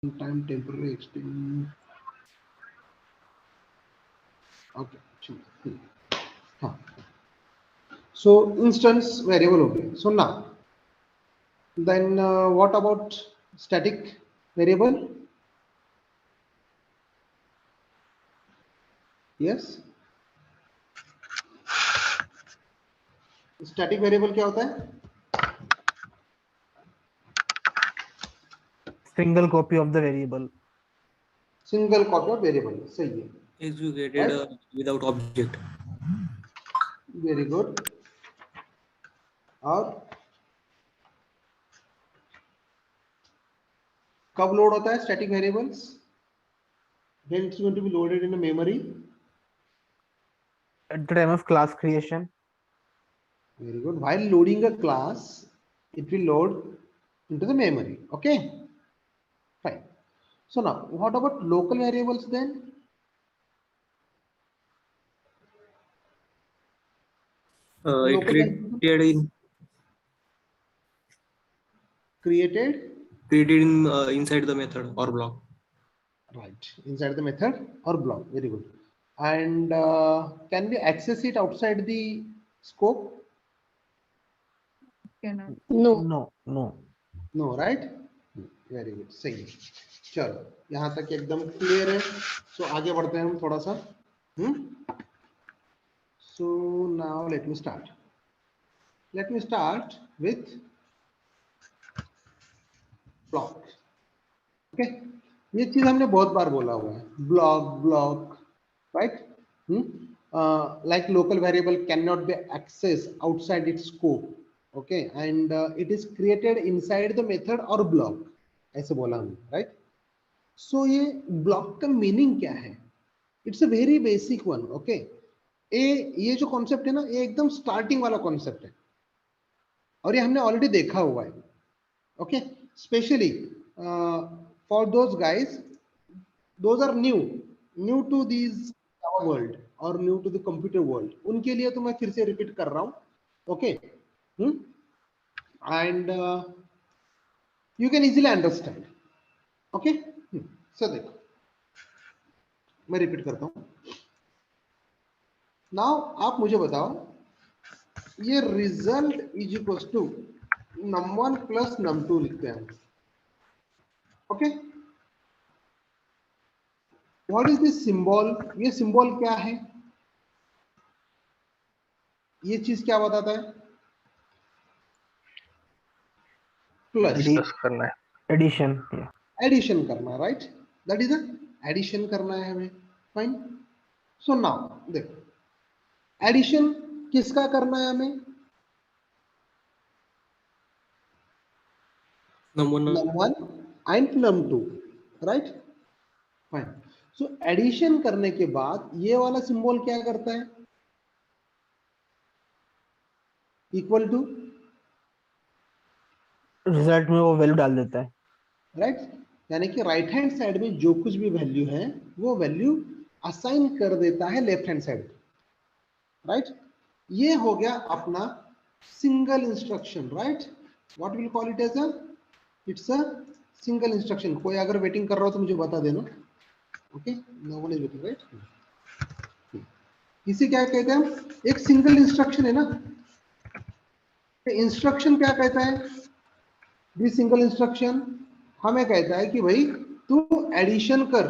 time temporary extend. Okay, हाँ. So instance variable okay. So now then what about static variable? Yes, static variable क्या होता है? Single copy of the variable. Single copy of variable. सही है. Executed Right? without object. Very good. और कब load होता है static variables? When it's going to be loaded in a memory. At the time of class creation. Very good. While loading a class, it will load into the memory. Okay. Fine. So now, what about local variables then? It Local variable created inside the method or block. right inside the method or block. Very good. And can we access it outside the scope? Cannot. No, no. No, right? Very good. सही है. चलो यहाँ तक एकदम clear है. So आगे बढ़ते हैं हम थोड़ा सा. So now let me start. Let me start with block. Okay. ये चीज हमने बहुत बार बोला हुआ है. Block, right? Like local variable cannot be accessed outside its scope. Okay, and it is created inside the method or block. ऐसे बोला हमने, right? So ये block का meaning क्या है? It's a very basic one. Okay. ये जो concept है ना, ये एकदम starting वाला concept है. और ये हमने already देखा हुआ है. Okay, especially for those guys, those are new to these world or new to the computer world. उनके लिए तो मैं फिर से repeat कर रहा हूँ. Okay, and you can easily understand. Okay, so देखो मैं repeat करता हूँ. Now आप मुझे बताओ ये result is equals to num1 plus num2 लिखते हैं. Okay. What is this symbol? ये symbol क्या है? ये चीज क्या बताता है? Plus. डिस्कस करना है. Addition. Yeah. Addition करना, right? That is a addition करना है हमें. Fine. So now देखो addition किसका करना है हमें? num1 and num2, right? Fine. So addition करने के बाद ये वाला symbol क्या करता है? Equal to रिजल्ट में वो वैल्यू डाल देता है. राइट यानी कि राइट हैंड साइड में जो कुछ भी वैल्यू है वो वैल्यू असाइन कर देता है लेफ्ट हैंड साइड. राइट ये हो गया अपना single instruction. Right what will call it as a it's a single instruction. कोई अगर वेटिंग कर रहा हो तो मुझे बता देना. Okay no one is waiting. Right इसे क्या कहते हैं हम? एक सिंगल इंस्ट्रक्शन है ना. इंस्ट्रक्शन क्या कहता है? दिस सिंगल इंस्ट्रक्शन हमें कहता है कि भाई तू एडिशन कर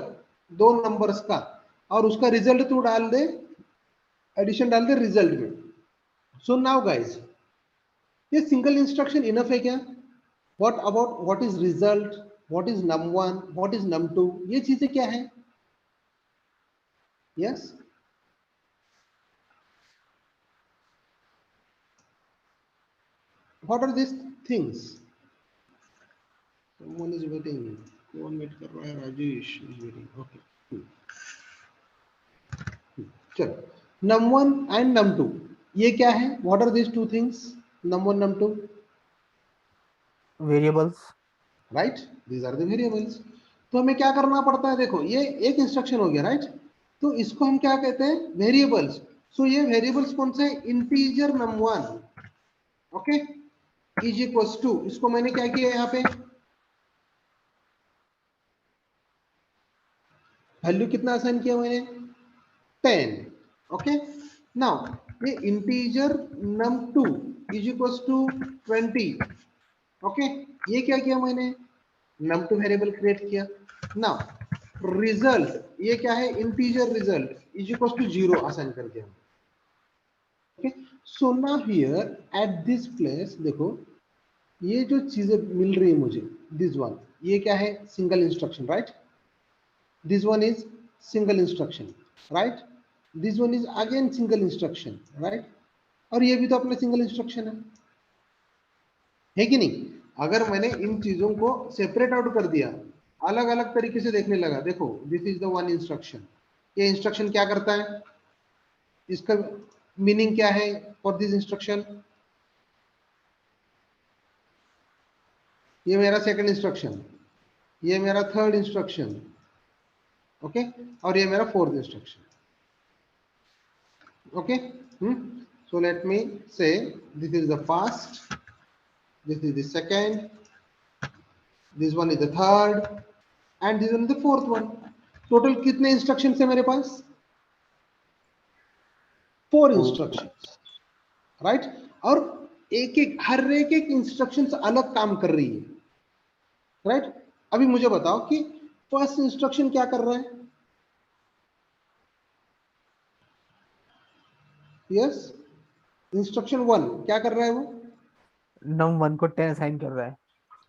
दो नंबर्स का और उसका रिजल्ट तू डाल दे, एडिशन डाल दे रिजल्ट में. सो नाउ गाइस ये सिंगल इंस्ट्रक्शन इनफ है क्या? What about what is result, what is num1, what is num2? ये चीजें क्या है? Yes what are this things? Someone is waiting. कौन वेट कर रहा है? Rajesh is waiting. Okay. चलो num1 and num2 ये क्या है? What are these two things? num1 num2 variables. right? These are the variables. तो हमें क्या करना पड़ता है? देखो ये एक इंस्ट्रक्शन हो गया. राइट तो इसको हम क्या कहते हैं? वेरिएबल्स. सो ये वेरिएबल्स कौन से? Integer num1 okay is equals to, इसको मैंने क्या किया यहाँ पे? वैल्यू कितना असाइन किया मैंने 10। ओके, नाउ ये integer num2 is equal to 20। Okay, ये क्या किया मैंने, num2 वेरिएबल क्रिएट किया। नाउ रिजल्ट ये क्या है, integer result is equal to 0 assign कर दिया। Okay, so now here at this place देखो, ये जो चीजें मिल रही है मुझे, दिस वन ये क्या है, single instruction, right. This one is single instruction, right. This one is again single instruction, right. और ये भी तो अपना सिंगल इंस्ट्रक्शन है कि नहीं। अगर मैंने इन चीजों को सेपरेट आउट कर दिया, अलग अलग तरीके से देखने लगा, देखो this is the one instruction, ये इंस्ट्रक्शन क्या करता है, इसका मीनिंग क्या है फॉर दिस इंस्ट्रक्शन, ये मेरा सेकंड इंस्ट्रक्शन, ये मेरा थर्ड इंस्ट्रक्शन, ओके, और ये मेरा fourth instruction. Okay, so let me say this is the first, this is the second, this one is the third, and this one is the fourth one. Total कितने instruction है मेरे पास, 4 instructions, right. और एक एक हर एक instruction अलग काम कर रही है, राइट। अभी मुझे बताओ कि फर्स्ट इंस्ट्रक्शन क्या कर रहा है, यस, इंस्ट्रक्शन 1 क्या कर रहा है वो, num1 को 10 असाइन कर रहा है,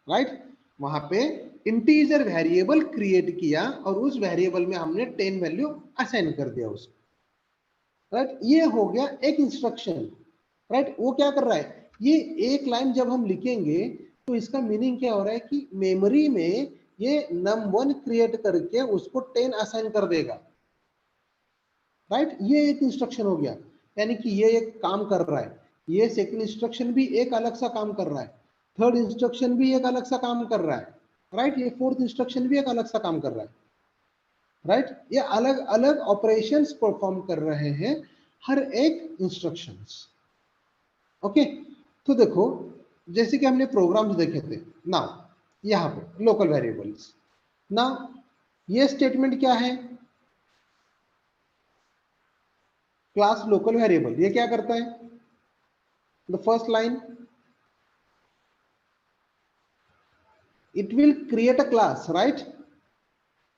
राइट। वहां पे इंटीजर वेरिएबल क्रिएट किया और उस वेरिएबल में हमने 10 वैल्यू असाइन कर दिया उसको, राइट। ये हो गया एक इंस्ट्रक्शन, राइट। वो क्या कर रहा है, ये एक लाइन जब हम लिखेंगे तो इसका मीनिंग क्या हो रहा है कि मेमोरी में ये num1 क्रिएट करके उसको 10 असाइन कर देगा, राइट। ये एक इंस्ट्रक्शन हो गया, यानी कि ये एक काम कर रहा है। ये सेकंड इंस्ट्रक्शन भी एक अलग सा काम कर रहा है, थर्ड इंस्ट्रक्शन भी एक अलग सा काम कर रहा है, राइट। ये फोर्थ इंस्ट्रक्शन भी एक अलग सा काम कर रहा है, राइट। ये अलग अलग ऑपरेशंस परफॉर्म कर रहे हैं हर एक इंस्ट्रक्शंस। ओके, तो देखो जैसे कि हमने प्रोग्राम्स देखे थे, नाउ यहाँ पे लोकल वेरिएबल्स, नाउ ये स्टेटमेंट क्या है, क्लास लोकल वेरिएबल, ये क्या करता है, the first line, it will create a class, right.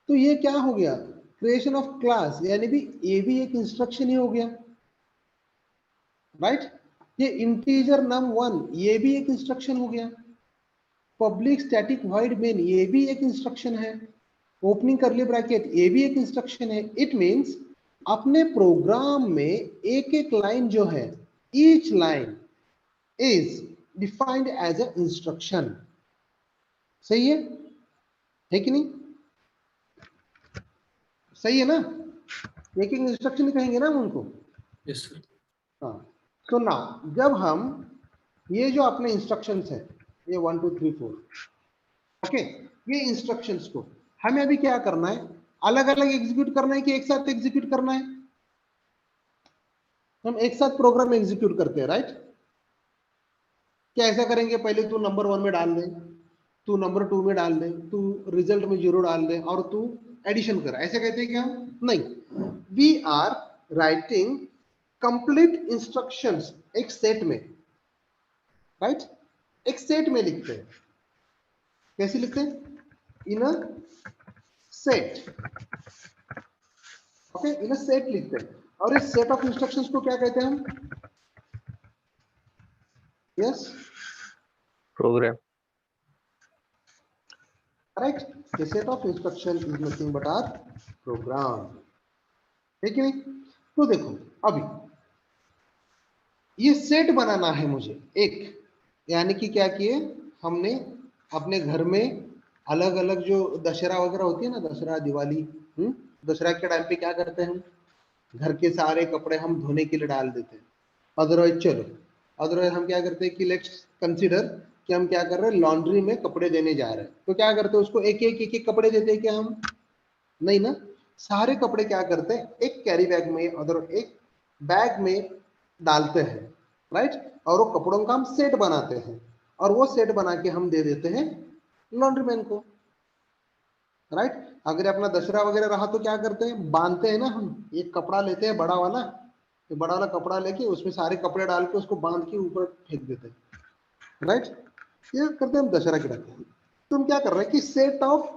तो ये क्या हो गया, क्रिएशन ऑफ क्लास, यानी भी ये भी एक इंस्ट्रक्शन ही हो गया, राइट। ये इंटीजर num1 ये भी एक इंस्ट्रक्शन हो गया, पब्लिक स्टैटिक वॉइड मेन ये भी एक इंस्ट्रक्शन है, ओपनिंग करली ब्रैकेट ये भी एक इंस्ट्रक्शन है। इट मींस अपने प्रोग्राम में एक एक लाइन जो है, each line is defined as a instruction, सही है कि नहीं, सही है ना, एक एक इंस्ट्रक्शन कहेंगे ना हम उनको, यस सर। हाँ। तो ना जब हम ये जो अपने इंस्ट्रक्शंस है, ये 1 2 3 4, ओके, ये इंस्ट्रक्शंस को हमें अभी क्या करना है, अलग अलग एग्जीक्यूट करना है कि एक साथ एग्जीक्यूट करना है, हम एक साथ प्रोग्राम एग्जीक्यूट करते हैं, राइट। क्या ऐसा करेंगे, पहले तू नंबर 1 में डाल दे, तू नंबर 2 में डाल दे, तू रिजल्ट में 0 डाल दे और तू एडिशन कर, ऐसे कहते हैं क्या हम, नहीं। We are writing complete instructions एक सेट में, राइट, एक सेट में लिखते हैं, कैसे लिखते हैं, in a set, okay, in a set लिखते हैं। और इस सेट ऑफ इंस्ट्रक्शंस को क्या कहते हैं हम, yes, program, right. The set of instruction is nothing but our program, है कि नहीं। तो देखो अभी ये सेट बनाना है मुझे एक, यानी कि क्या किए हमने अपने घर में अलग अलग जो दशहरा वगैरह होती है ना, दशहरा दिवाली, दशहरा के टाइम पे क्या करते हैं हम, घर के सारे कपड़े हम धोने के लिए डाल देते हैं। अदरवाइज चलो, अदरवाइज हम क्या करते हैं कि लेट्स कंसीडर कि हम क्या कर रहे हैं, लॉन्ड्री में कपड़े देने जा रहे हैं, तो क्या करते हैं, उसको एक एक कपड़े देते हैं क्या हम, नहीं ना, सारे कपड़े क्या करते हैं एक कैरी बैग में अदर एक बैग में डालते हैं, राइट। और वो कपड़ों का हम सेट बनाते हैं और वो सेट बना के हम दे देते हैं लॉन्ड्री मैन को, राइट। अगर अपना दशहरा वगैरह रहा तो क्या करते हैं, बांधते हैं ना हम, एक कपड़ा लेते हैं बड़ा वाला, तो बड़ा वाला कपड़ा लेके उसमें सारे कपड़े डाल के उसको बांध के ऊपर फेंक देते हैं, राइट। ये करते हैं हम दशहरा के टाइम। तो हम क्या कर रहे हैं कि सेट ऑफ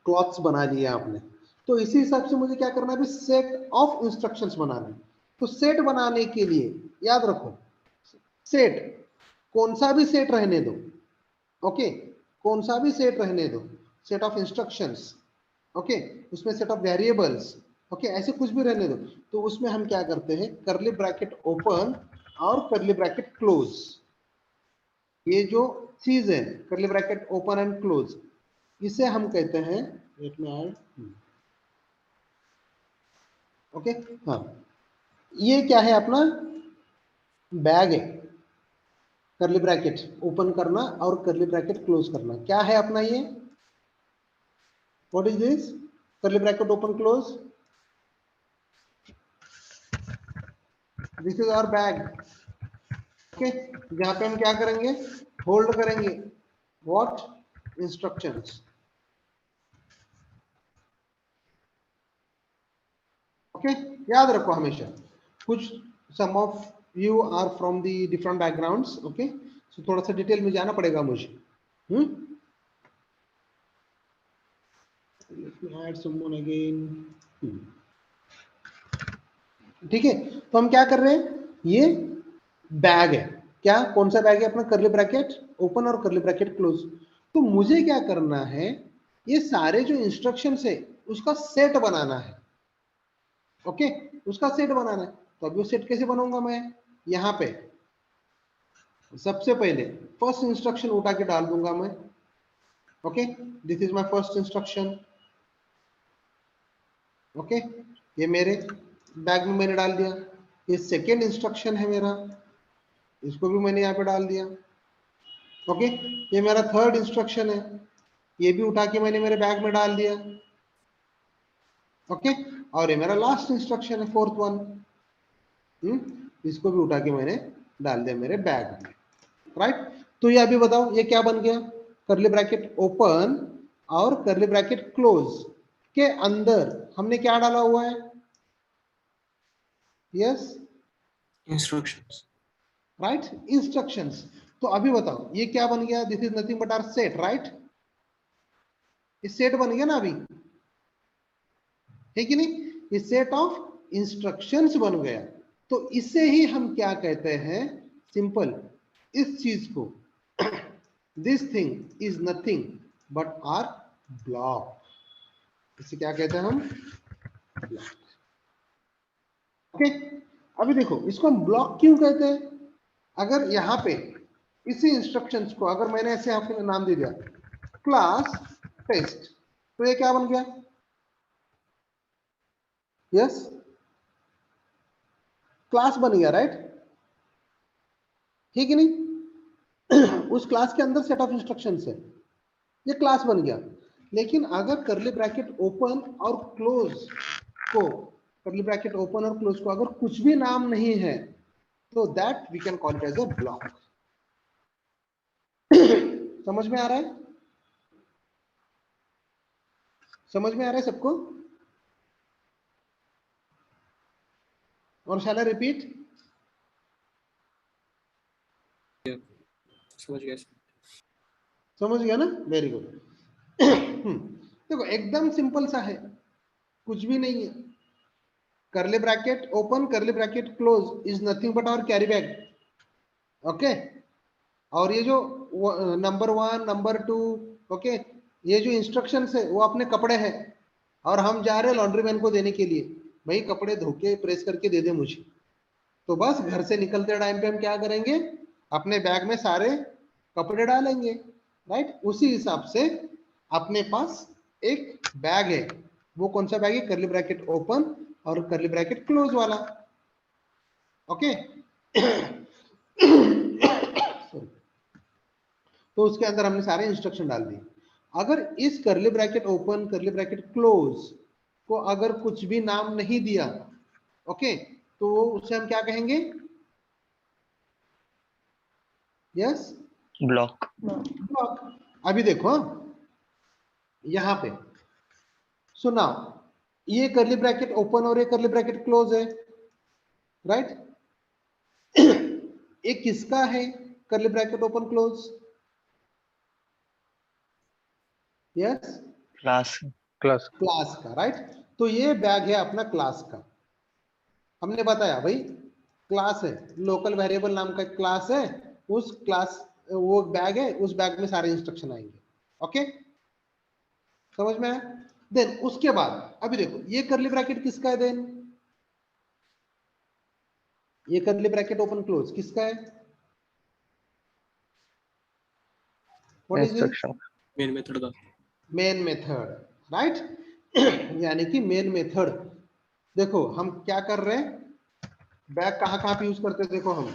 क्लॉथ्स बना लिए आपने, तो इसी हिसाब से मुझे क्या करना है अभी, सेट ऑफ इंस्ट्रक्शंस बनाना है। तो सेट बनाने के लिए याद रखो, सेट कौन सा भी सेट रहने दो, ओके, कौन सा भी सेट रहने दो, सेट ऑफ इंस्ट्रक्शंस, ओके, उसमें सेट ऑफ वेरिएबल्स, ओके, ऐसे कुछ भी रहने दो, तो उसमें हम क्या करते हैं, करली ब्रैकेट ओपन और करली ब्रैकेट क्लोज, ये जो चीज है curly bracket open and close, इसे हम कहते हैं, लेट मी ऐड, ओके, हाँ, ये क्या है अपना बैग है, करली ब्रैकेट ओपन करना और करली ब्रैकेट क्लोज करना, क्या है अपना ये, what is this, curly bracket open close, this is our bag, okay, जहां पे हम क्या करेंगे, होल्ड करेंगे व्हाट, इंस्ट्रक्शंस, ओके, याद रखो हमेशा, कुछ some of you are from the different backgrounds, okay, so थोड़ा सा डिटेल में जाना पड़ेगा मुझे, let me add someone again, ठीक है। तो हम क्या कर रहे हैं, ये बैग है, क्या कौन सा बैग है अपना, करली ब्रैकेट ओपन और करली ब्रैकेट क्लोज। तो मुझे क्या करना है, ये सारे जो इंस्ट्रक्शंस है उसका सेट बनाना है, ओके, उसका सेट बनाना है। तो अभी वो सेट कैसे बनाऊंगा मैं, यहाँ पे सबसे पहले फर्स्ट इंस्ट्रक्शन उठा के डाल दूंगा मैं, okay, this is my first instruction, okay, ये मेरे बैग में मैंने डाल दिया। ये सेकेंड इंस्ट्रक्शन है मेरा, इसको भी मैंने यहाँ पे डाल दिया, ओके, ये मेरा थर्ड इंस्ट्रक्शन है, ये भी उठा के मैंने मेरे बैग में डाल दिया, ओके, और ये मेरा लास्ट इंस्ट्रक्शन है, फोर्थ वन, इसको भी उठा के मैंने डाल दिया मेरे बैग में, राइट। तो ये अभी बताओ ये क्या बन गया, करली ब्रैकेट ओपन और करली ब्रैकेट क्लोज के अंदर हमने क्या डाला हुआ है, यस, इंस्ट्रक्शंस, राइट, इंस्ट्रक्शंस। तो अभी बताओ ये क्या बन गया, this is nothing but our set, right, ये सेट बन गया ना अभी, है कि नहीं, ये सेट ऑफ इंस्ट्रक्शंस बन गया। तो इसे ही हम क्या कहते हैं, सिंपल, इस चीज को, this thing is nothing but R block, इसे क्या कहते हैं हम, ब्लॉक, ओके। अभी देखो इसको हम ब्लॉक क्यों कहते हैं, अगर यहाँ पे इसी इंस्ट्रक्शंस को अगर मैंने ऐसे यहाँ पे नाम दे दिया क्लास टेस्ट, तो ये क्या बन गया, यस, क्लास बन गया, राइट, ठीक है नहीं, उस क्लास के अंदर सेट ऑफ इंस्ट्रक्शंस है, ये क्लास बन गया। लेकिन अगर करली ब्रैकेट ओपन और क्लोज को, करली ब्रैकेट ओपन और क्लोज को अगर कुछ भी नाम नहीं है, तो that we can call it as a block. समझ में आ रहा है, समझ में आ रहा है सबको, और शैल आई रिपीट, समझ गया। समझ गया ना, वेरी गुड। देखो एकदम सिंपल सा है, कुछ भी नहीं है, curly bracket open curly bracket close is nothing but our carry bag, okay, और ये जो नंबर 1 नंबर 2, ओके, ये जो इंस्ट्रक्शंस है वो अपने कपड़े हैं, और हम जा रहे हैं लॉन्ड्री मैन को देने के लिए, भाई कपड़े धो के प्रेस करके दे दे मुझे। तो बस घर से निकलते टाइम पे हम क्या करेंगे, अपने बैग में सारे कपड़े डालेंगे, राइट। उसी हिसाब से अपने पास एक बैग है, वो कौन सा बैग है, करली ब्रैकेट ओपन और करली ब्रैकेट क्लोज वाला, ओके। तो उसके अंदर हमने सारे इंस्ट्रक्शन डाल दिए। अगर इस करली bracket open curly bracket close को अगर कुछ भी नाम नहीं दिया, ओके, तो उसे हम क्या कहेंगे, यस, ब्लॉक। ब्लॉक। अभी देखो, यहाँ पे। सो नाउ ये करली ब्रैकेट ओपन और ये करली ब्रैकेट क्लोज है, राइट? ये किसका है curly bracket open close? Yes, Class. Class. Class का, राइट? तो ये बैग है अपना क्लास का। हमने बताया भाई क्लास है, लोकल वेरिएबल नाम का क्लास है, उस क्लास वो बैग है, उस बैग में सारे इंस्ट्रक्शन आएंगे। ओके, समझ में आया? देन उसके बाद अभी देखो ये करली ब्रैकेट किसका है? देन ये करली ब्रैकेट ओपन क्लोज किसका है? What is it? Instruction. Main method का. Main method, right? यानी कि मेन मेथड। देखो हम क्या कर रहे हैं, बैग कहाँ पे यूज करते हैं? देखो हम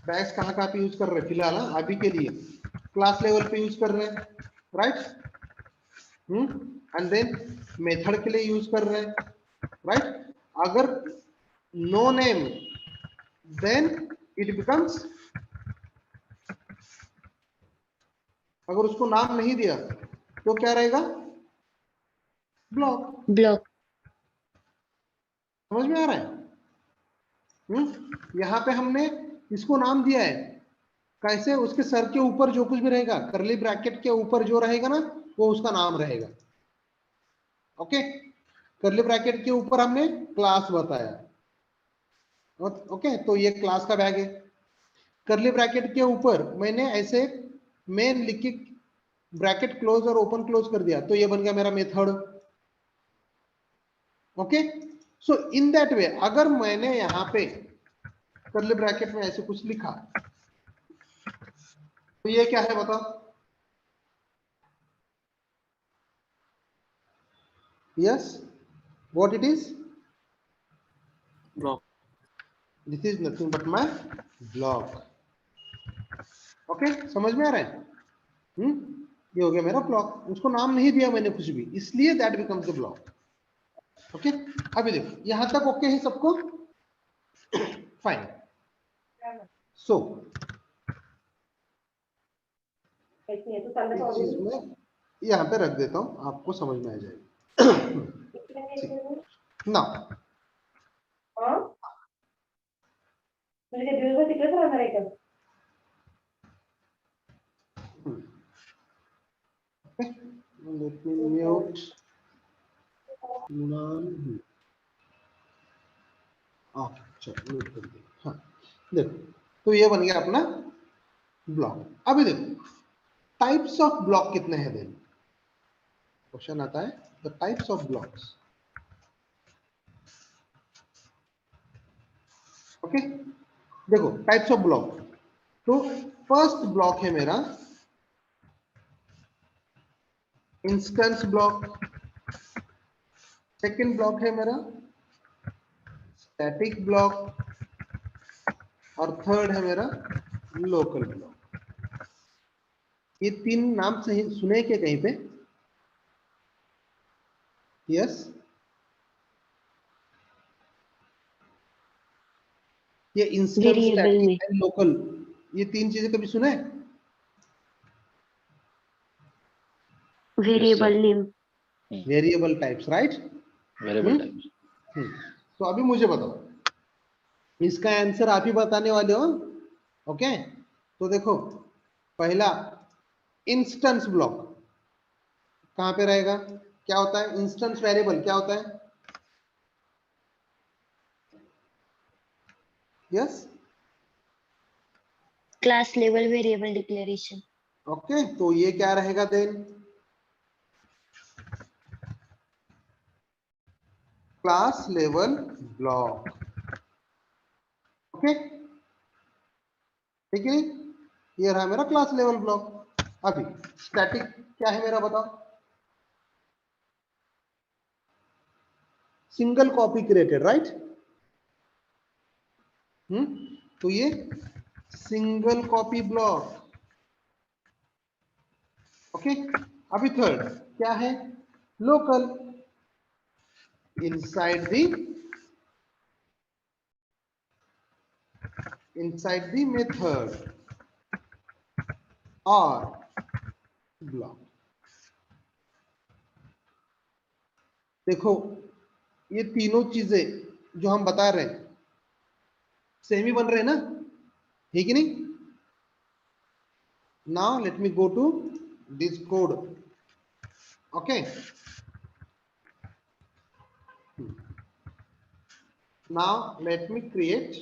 बैग्स कहाँ पे यूज कर रहे हैं फिलहाल? अभी के लिए क्लास लेवल पे यूज कर रहे हैं, राइट? एंड देन मेथड के लिए यूज कर रहे हैं, राइट? अगर no name then it becomes, अगर उसको नाम नहीं दिया तो क्या रहेगा? ब्लॉक। ब्लॉक। समझ में आ रहा है? यहाँ पे हमने इसको नाम दिया है कैसे? उसके सर के ऊपर जो कुछ भी रहेगा, करली ब्रैकेट के ऊपर जो रहेगा ना, वो उसका नाम रहेगा। ओके, करली ब्रैकेट के ऊपर हमने क्लास बताया। ओके, तो ये क्लास का बैग है। करली ब्रैकेट के ऊपर मैंने ऐसे मेन लिख के ब्रैकेट क्लोज और ओपन क्लोज कर दिया, तो ये बन गया मेरा method. Okay, so in that way अगर मैंने यहाँ पे करली ब्रैकेट में ऐसे कुछ लिखा तो ये क्या है बताओ? Yes, what it is? Block. This is nothing but my block. Okay, समझ में आ रहा है? ये हो गया मेरा ब्लॉक। उसको नाम नहीं दिया मैंने कुछ भी, इसलिए that becomes the block. Okay, अभी देखो यहां तक ओके है सबको? फाइन। सो इस चीज में यहाँ पे रख देता हूं, आपको समझ में आ जाएगा। ना let me mute चलो म्यूट कर दिया। हाँ देखो, तो ये बन गया अपना ब्लॉक। अभी देखो टाइप्स ऑफ ब्लॉक कितने हैं? देन क्वेश्चन आता है the types of blocks. Okay, देखो टाइप्स ऑफ ब्लॉक, तो फर्स्ट ब्लॉक है मेरा इंस्टेंस ब्लॉक, सेकंड ब्लॉक है मेरा स्टैटिक ब्लॉक, और थर्ड है मेरा लोकल ब्लॉक। ये तीन नाम सही सुने क्या कहीं पे? यस, ये इंस्टेंस, वेरिएबल स्टैटिक में। एंड लोकल, ये तीन चीजें कभी सुने? Variable name. Variable types, right? Variable types. तो अभी मुझे बताओ, इसका आंसर आप ही बताने वाले हो। ओके, तो देखो पहला इंस्टेंस ब्लॉक कहां पे रहेगा? क्या होता है इंस्टेंस वेरिएबल? क्या होता है? Yes, class level variable declaration. Okay, तो ये क्या रहेगा then? Class level block. Okay, ठीक है, ये रहा मेरा क्लास लेवल ब्लॉक। अभी स्टैटिक क्या है मेरा बताओ? Single copy created, right? तो ये सिंगल कॉपी ब्लॉक। ओके, अभी थर्ड क्या है? Local, inside the method or block. देखो ये तीनों चीजें जो हम बता रहे हैं सेम ही बन रहे हैं ना, ठीक है नहीं? Now let me go to this code. Okay, now let me create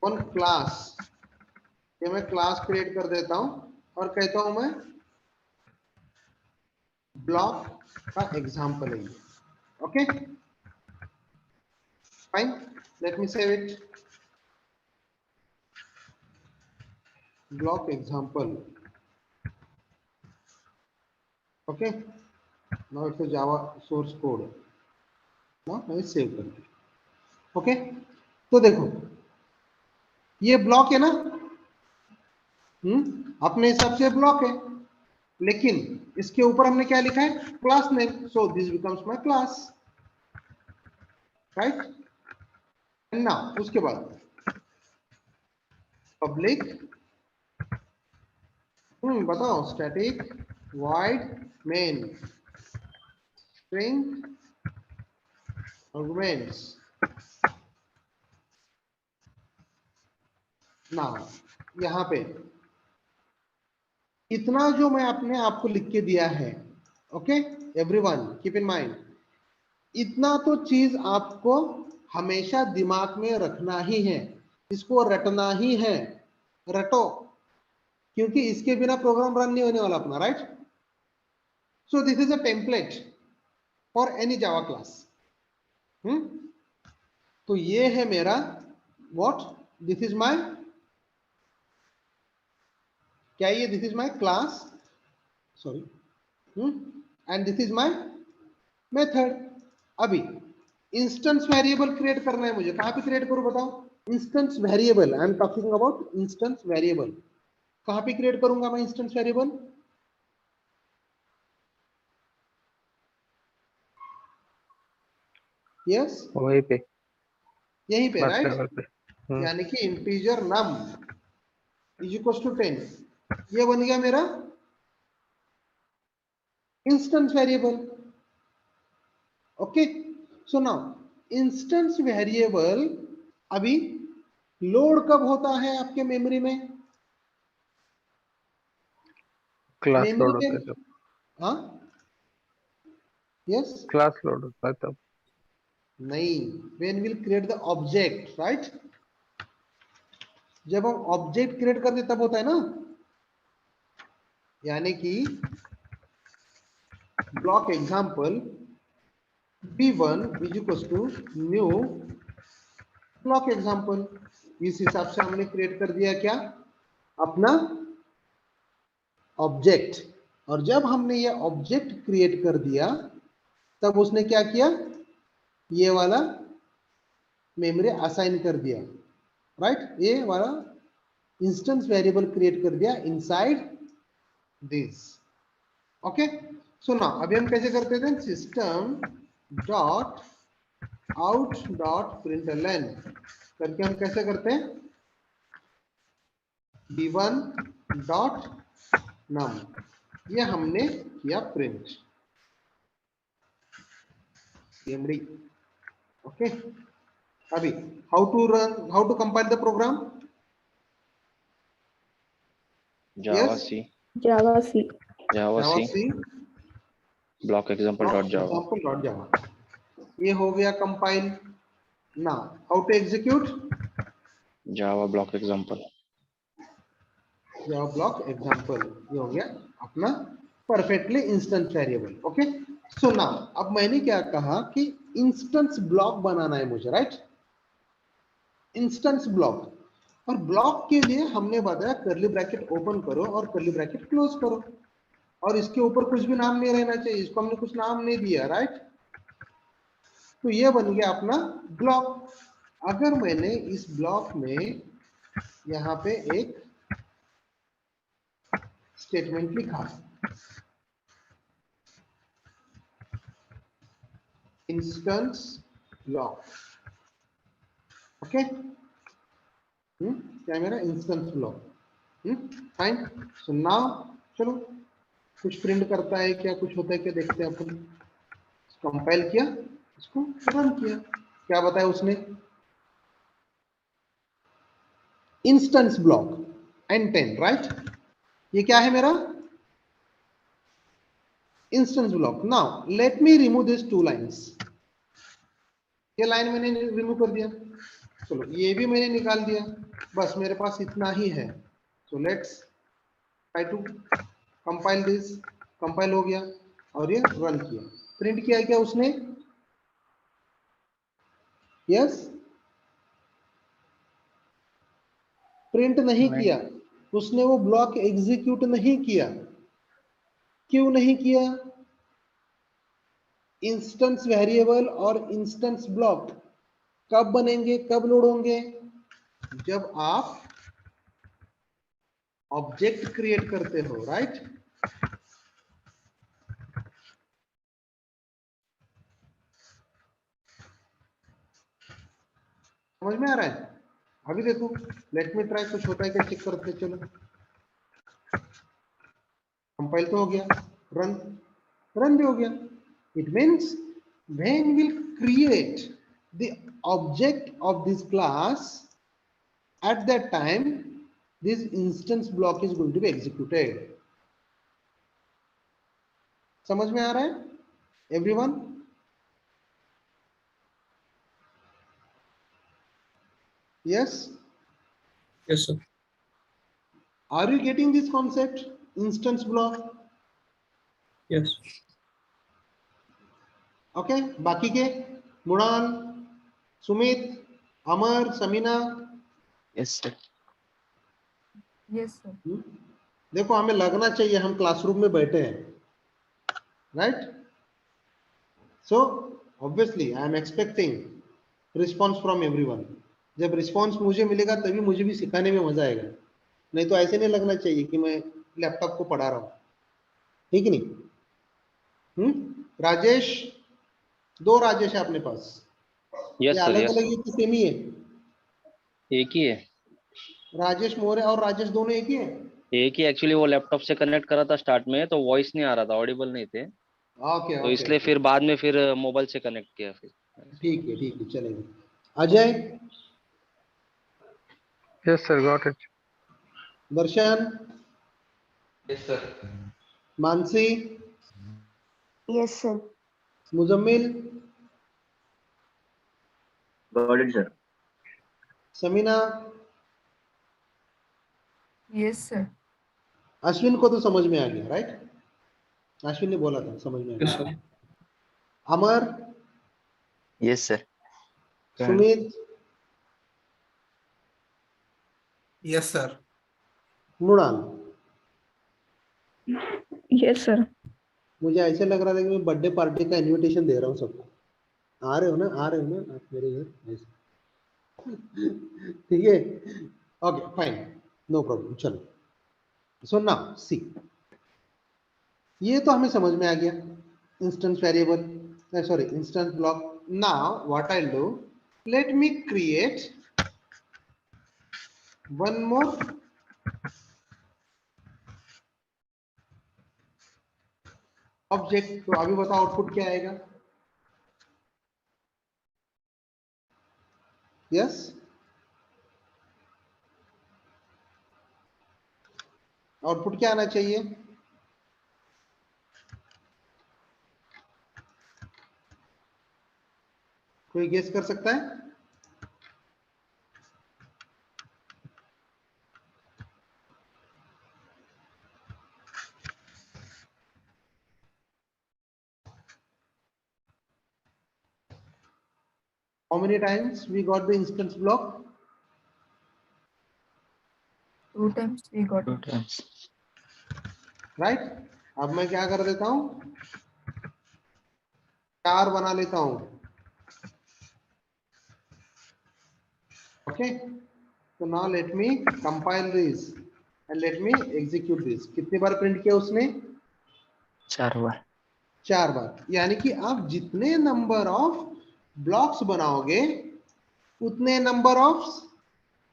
one class. ये मैं क्लास क्रिएट कर देता हूं और कहता हूं मैं ब्लॉक का एग्जाम्पल है। Okay fine, late me save it, block example. Okay, now it's a Java source code. Now मैं सेव कर दिया। ओके, तो देखो ये ब्लॉक है ना, अपने हिसाब से ब्लॉक है, लेकिन इसके ऊपर हमने क्या लिखा है? Class name. So this becomes my class, right? And now उसके बाद पब्लिक, बताओ, static void main string arguments। Now यहां पे इतना जो मैं अपने आप को लिख के दिया है, okay everyone keep in mind, इतना तो चीज आपको हमेशा दिमाग में रखना ही है, इसको रटना ही है, रटो, क्योंकि इसके बिना प्रोग्राम रन नहीं होने वाला अपना, right? So this is a template for any Java class. तो ये है मेरा व्हाट, दिस इज माय, क्या ये this is my class, sorry, and this is my method. अभी इंस्टेंस वेरिएबल क्रिएट करना है मुझे, कहां पे क्रिएट करूं बताओ? Instance variable, I am talking about instance variable. कहां पे क्रिएट करूंगा मैं इंस्टेंस वेरिएबल? यस, वहीं पे यहीं पे, फर्स्ट राइट? लेवल पे। यानी कि integer num is equal to 10, ये बन गया मेरा instance variable. Okay, so now instance variable अभी लोड कब होता है आपके मेमोरी में? क्लास लोड मेमोरी होता है में, जब, हाँ, यस, क्लास लोड होता है तब। नहीं, when will create the object, right? जब हम ऑब्जेक्ट क्रिएट करते तब होता है ना, यानी कि block example b1 is equal to new block example. इस हिसाब से हमने क्रिएट कर दिया क्या? अपना ऑब्जेक्ट। और जब हमने ये ऑब्जेक्ट क्रिएट कर दिया तब उसने क्या किया? ये वाला मेमोरी असाइन कर दिया, राइट? ये वाला इंस्टेंस वेरिएबल क्रिएट कर दिया inside this. Okay, so now अभी हम कैसे करते थे? System dot out dot println करके हम कैसे करते हैं? b1 डॉट नम, ये हमने किया प्रिंट मेमोरी। ओके, अभी how to run, how to compile the program? Java Yes, C, Java C. Java Java C, C block example dot Java, example dot Java, ये हो गया compile. Now how to execute? Java block example, Java block example, ये हो गया अपना perfectly instance variable. Okay, so now अब मैंने क्या कहा कि इंस्टेंस ब्लॉक बनाना है मुझे, राइट? इंस्टेंस ब्लॉक, और ब्लॉक के लिए हमने बताया कर्ली ब्रैकेट ओपन करो और कर्ली ब्रैकेट क्लोज करो, और इसके ऊपर कुछ भी नाम नहीं रहना चाहिए, इसको हमने कुछ नाम नहीं दिया, राइट? तो ये बन गया अपना ब्लॉक। अगर मैंने इस ब्लॉक में यहाँ पे एक स्टेटमेंट लिखा, इंस्टेंस ब्लॉक, ओके, क्या मेरा instance block, fine. So now चलो कुछ प्रिंट करता है क्या, कुछ होता है क्या, देखते हैं अपन। कंपाइल किया, इसको रन किया, क्या बताया उसने, इंस्टेंस ब्लॉक N10, राइट। ये क्या है मेरा instance block. Now let me remove this 2 lines. ये लाइन मैंने रिमूव कर दिया, चलो ये भी मैंने निकाल दिया, बस मेरे पास इतना ही है। So let's try to compile this. Compile हो गया और ये रन किया, प्रिंट किया क्या उसने, यस। प्रिंट नहीं नहीं। किया उसने, वो ब्लॉक एग्जीक्यूट नहीं किया। क्यों नहीं किया, इंस्टेंस वेरिएबल और इंस्टेंस ब्लॉक कब बनेंगे, कब लोड होंगे, जब आप ऑब्जेक्ट क्रिएट करते हो, राइट। समझ में आ रहा है। अभी देखो, लेट मी ट्राई, कुछ होता है क्या चेक करते हैं, चलो। कंपाइल तो हो गया, रन, रन भी हो गया। It means when we'll create the object of this class, at that time this instance block is going to be executed. समझ में आ रहा है everyone? Yes, Yes, sir. are you getting this concept, instance block? Yes. Okay, बाकी के मुरान, सुमित, अमर, Samina, Yes, sir. Yes, sir. देखो हमें लगना चाहिए हम क्लासरूम में बैठे हैं, right. So obviously I am expecting response from everyone. जब रिस्पॉन्स मुझे मिलेगा तभी मुझे भी सिखाने में मजा आएगा, नहीं तो ऐसे नहीं लगना चाहिए कि मैं लैपटॉप को पढ़ा रहा हूँ, ठीक नहीं। राजेश, 2 राजेश है अपने पास, यस ये सर, अलग यस अलग है कि सेम ही है, एक ही है। राजेश मौर्य और राजेश दोनों एक ही है। एक ही, एक्चुअली वो लैपटॉप से कनेक्ट करा था स्टार्ट में तो वॉइस नहीं आ रहा था, ऑडिबल नहीं थे, ओके तो ओके इसलिए फिर बाद में फिर मोबाइल से कनेक्ट किया फिर। ठीक है चलेगा। Ajay, Yes, sir. Got it. Darshan, Yes, sir. Mansi, Yes, sir. Muzammil, Got it, sir. Samina, Yes, sir. Ashwin को तो समझ में आ गया, राइट। अश्विन ने बोला था समझ में आ Yes, गया। sir. अमर, Yes, sir. Sumit, Yes, sir. Mrinal. Yes, sir. मुझे ऐसे लग रहा था कि मैं बर्थडे पार्टी का इनविटेशन दे रहा हूँ सबको, आ रहे हो ना आप मेरे घर, ऐसे। ठीक है, ओके फाइन, नो प्रॉब्लम, चलो। सो नाउ सी, ये तो हमें समझ में आ गया, instance variable, sorry instance block. Now what I do, late me create one more object. तो अभी बताओ आउटपुट क्या आएगा, यस। आउटपुट क्या आना चाहिए, कोई गेस कर सकता है। How many times we got the instance block? 2 times we got it. 2 times. Right. अब मैं क्या कर देता हूं, 4 बना लेता हूं, ओके। तो now let me compile this and let me execute this. कितनी बार प्रिंट किया उसने, 4 हुआ। 4 बार। यानी कि आप जितने नंबर ऑफ ब्लॉक्स बनाओगे उतने नंबर ऑफ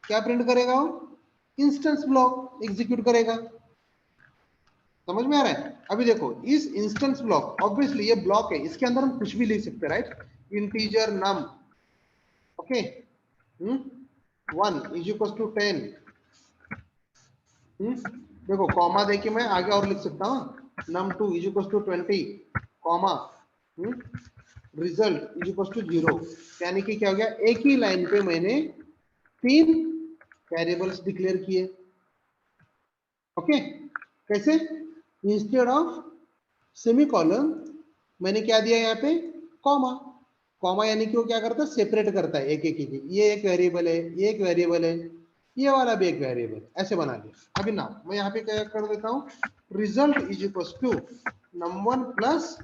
क्या प्रिंट करेगा वो, इंस्टेंस ब्लॉक एग्जीक्यूट करेगा। समझ में आ रहा है? अभी देखो इस इंस्टेंस ब्लॉक, ऑब्वियसली ये ब्लॉक है, इसके अंदर हम कुछ भी लिख सकते हैं, right? Integer num, okay, 1 is equal to 10, देखो कॉमा देके मैं आगे और लिख सकता हूँ, num 2 is equal to 20, comma, result is equal to 0। यानी कि क्या हो गया, एक ही लाइन पे मैंने 3 वेरिएबल्स डिक्लेयर किए। ओके, कैसे? इंस्टेड ऑफ सेमीकोलन मैंने क्या दिया यहाँ पे, कॉमा। कॉमा यानी कि वो क्या करता है, सेपरेट करता है एक एक एक, ये एक वेरिएबल है, ये एक वेरिएबल है, ये वाला भी एक वेरिएबल, ऐसे बना दिया। अभी ना मैं यहाँ पे क्या कर देता हूँ, result is equal to num1 plus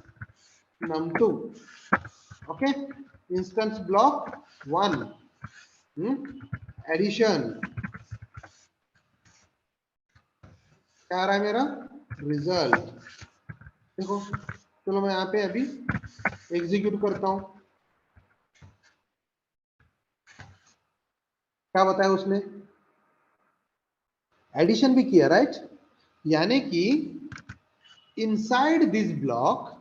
num2, okay, instance block 1, addition, क्या आ रहा है मेरा, रिजल्ट। देखो चलो मैं यहाँ पे अभी एग्जीक्यूट करता हूँ, क्या बताया उसने, एडिशन भी किया, राइट? यानी कि inside this block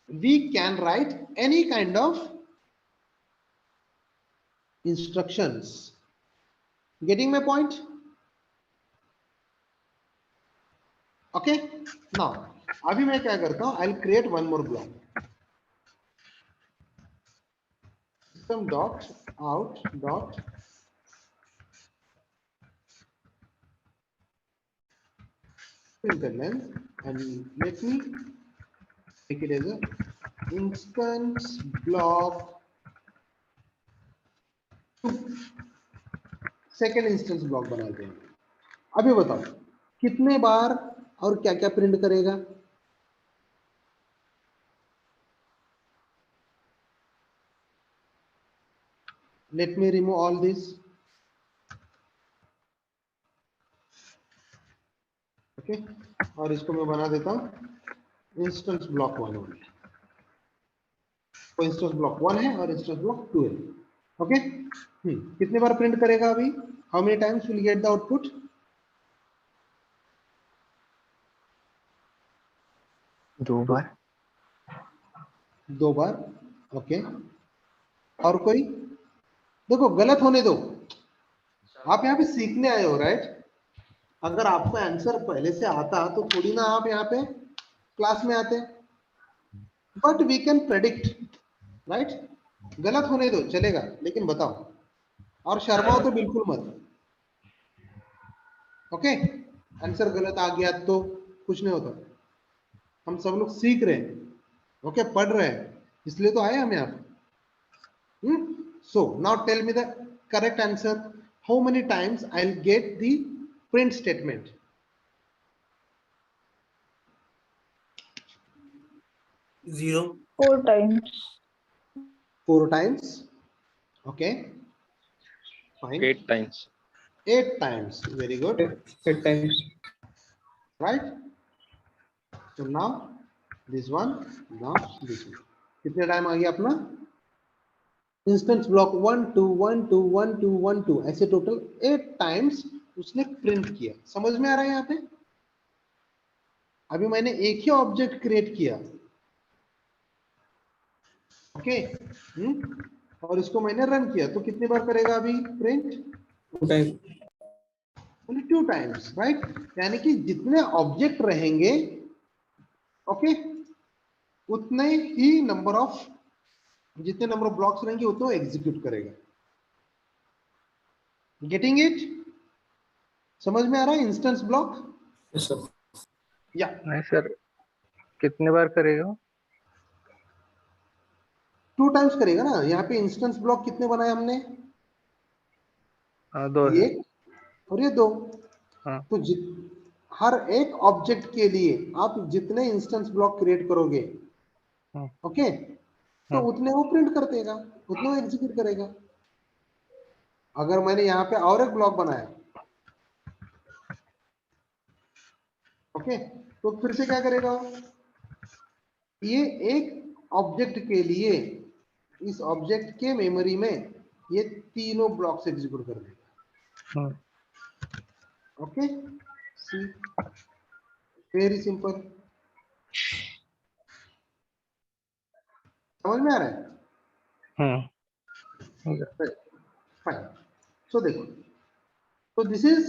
we can write any kind of instructions. Getting my point? Okay, now अभी मैं क्या करता हूं, I will create one more block, system dot out dot println and let me make it as a instance block 2, second instance block बना देंगे। अभी बताओ कितने बार और क्या क्या प्रिंट करेगा, let me remove all this, okay, और इसको मैं बना देता हूं इंस्टेंस ब्लॉक 1 ओनली। तो इंस्टेंस ब्लॉक 1 है और इंस्टेंस ब्लॉक 2 है, ओके। कितने बार प्रिंट करेगा अभी, how many times will get the output, 2 bar. 2 bar, okay. और कोई, देखो गलत होने दो, आप यहाँ पे सीखने आए हो, राइट? अगर आपको आंसर पहले से आता तो थोड़ी ना आप यहाँ पे क्लास में आते, but we can predict, right? गलत होने दो चलेगा, लेकिन बताओ, और शर्माओ तो बिल्कुल मत, ओके? आंसर गलत आ गया तो कुछ नहीं होता, हम सब लोग सीख रहे हैं, ओके, पढ़ रहे हैं, इसलिए तो आए हम यहाँ पे। So now tell me the correct answer, how many times I will get the print statement? 0. 4 times. 4 times, okay, fine. 8 times. 8 times, very good, 8 times. right? So now this one, now this one, कितने time आ गया अपना instance block 1 2 1 2 1 2 1 2, ऐसे total 8 times उसने print किया। समझ में आ रहा है यहाँ पे? अभी मैंने एक ही ऑब्जेक्ट क्रिएट किया, ओके, और इसको मैंने रन किया, तो कितनी बार करेगा अभी print? 2 times. only 2 times, right? यानी कि जितने ऑब्जेक्ट रहेंगे, ओके, उतने ही नंबर ऑफ, जितने नंबर ऑफ ब्लॉक्स रहेंगे उतना एग्जीक्यूट करेगा। Getting it? समझ में आ रहा है इंस्टेंस ब्लॉक? Yes, sir. या नहीं सर, कितने बार करेगा? 2 टाइम्स करेगा ना। यहाँ पे इंस्टेंस ब्लॉक कितने बनाए हमने? 2 है। ये और ये 2। हाँ। तो हर एक ऑब्जेक्ट के लिए आप जितने इंस्टेंस ब्लॉक क्रिएट करोगे, हाँ। ओके, तो उतने वो प्रिंट कर देगा, उतने वो एग्जीक्यूट करेगा। अगर मैंने यहाँ पे और एक ब्लॉक बनाया, ओके, तो फिर से क्या करेगा, ये एक ऑब्जेक्ट के लिए इस ऑब्जेक्ट के मेमोरी में ये तीनों ब्लॉक्स एग्जीक्यूट कर देगा। ओके, सी वेरी सिंपल, समझ में आ रहा है? फाइन। सो देखो, so this is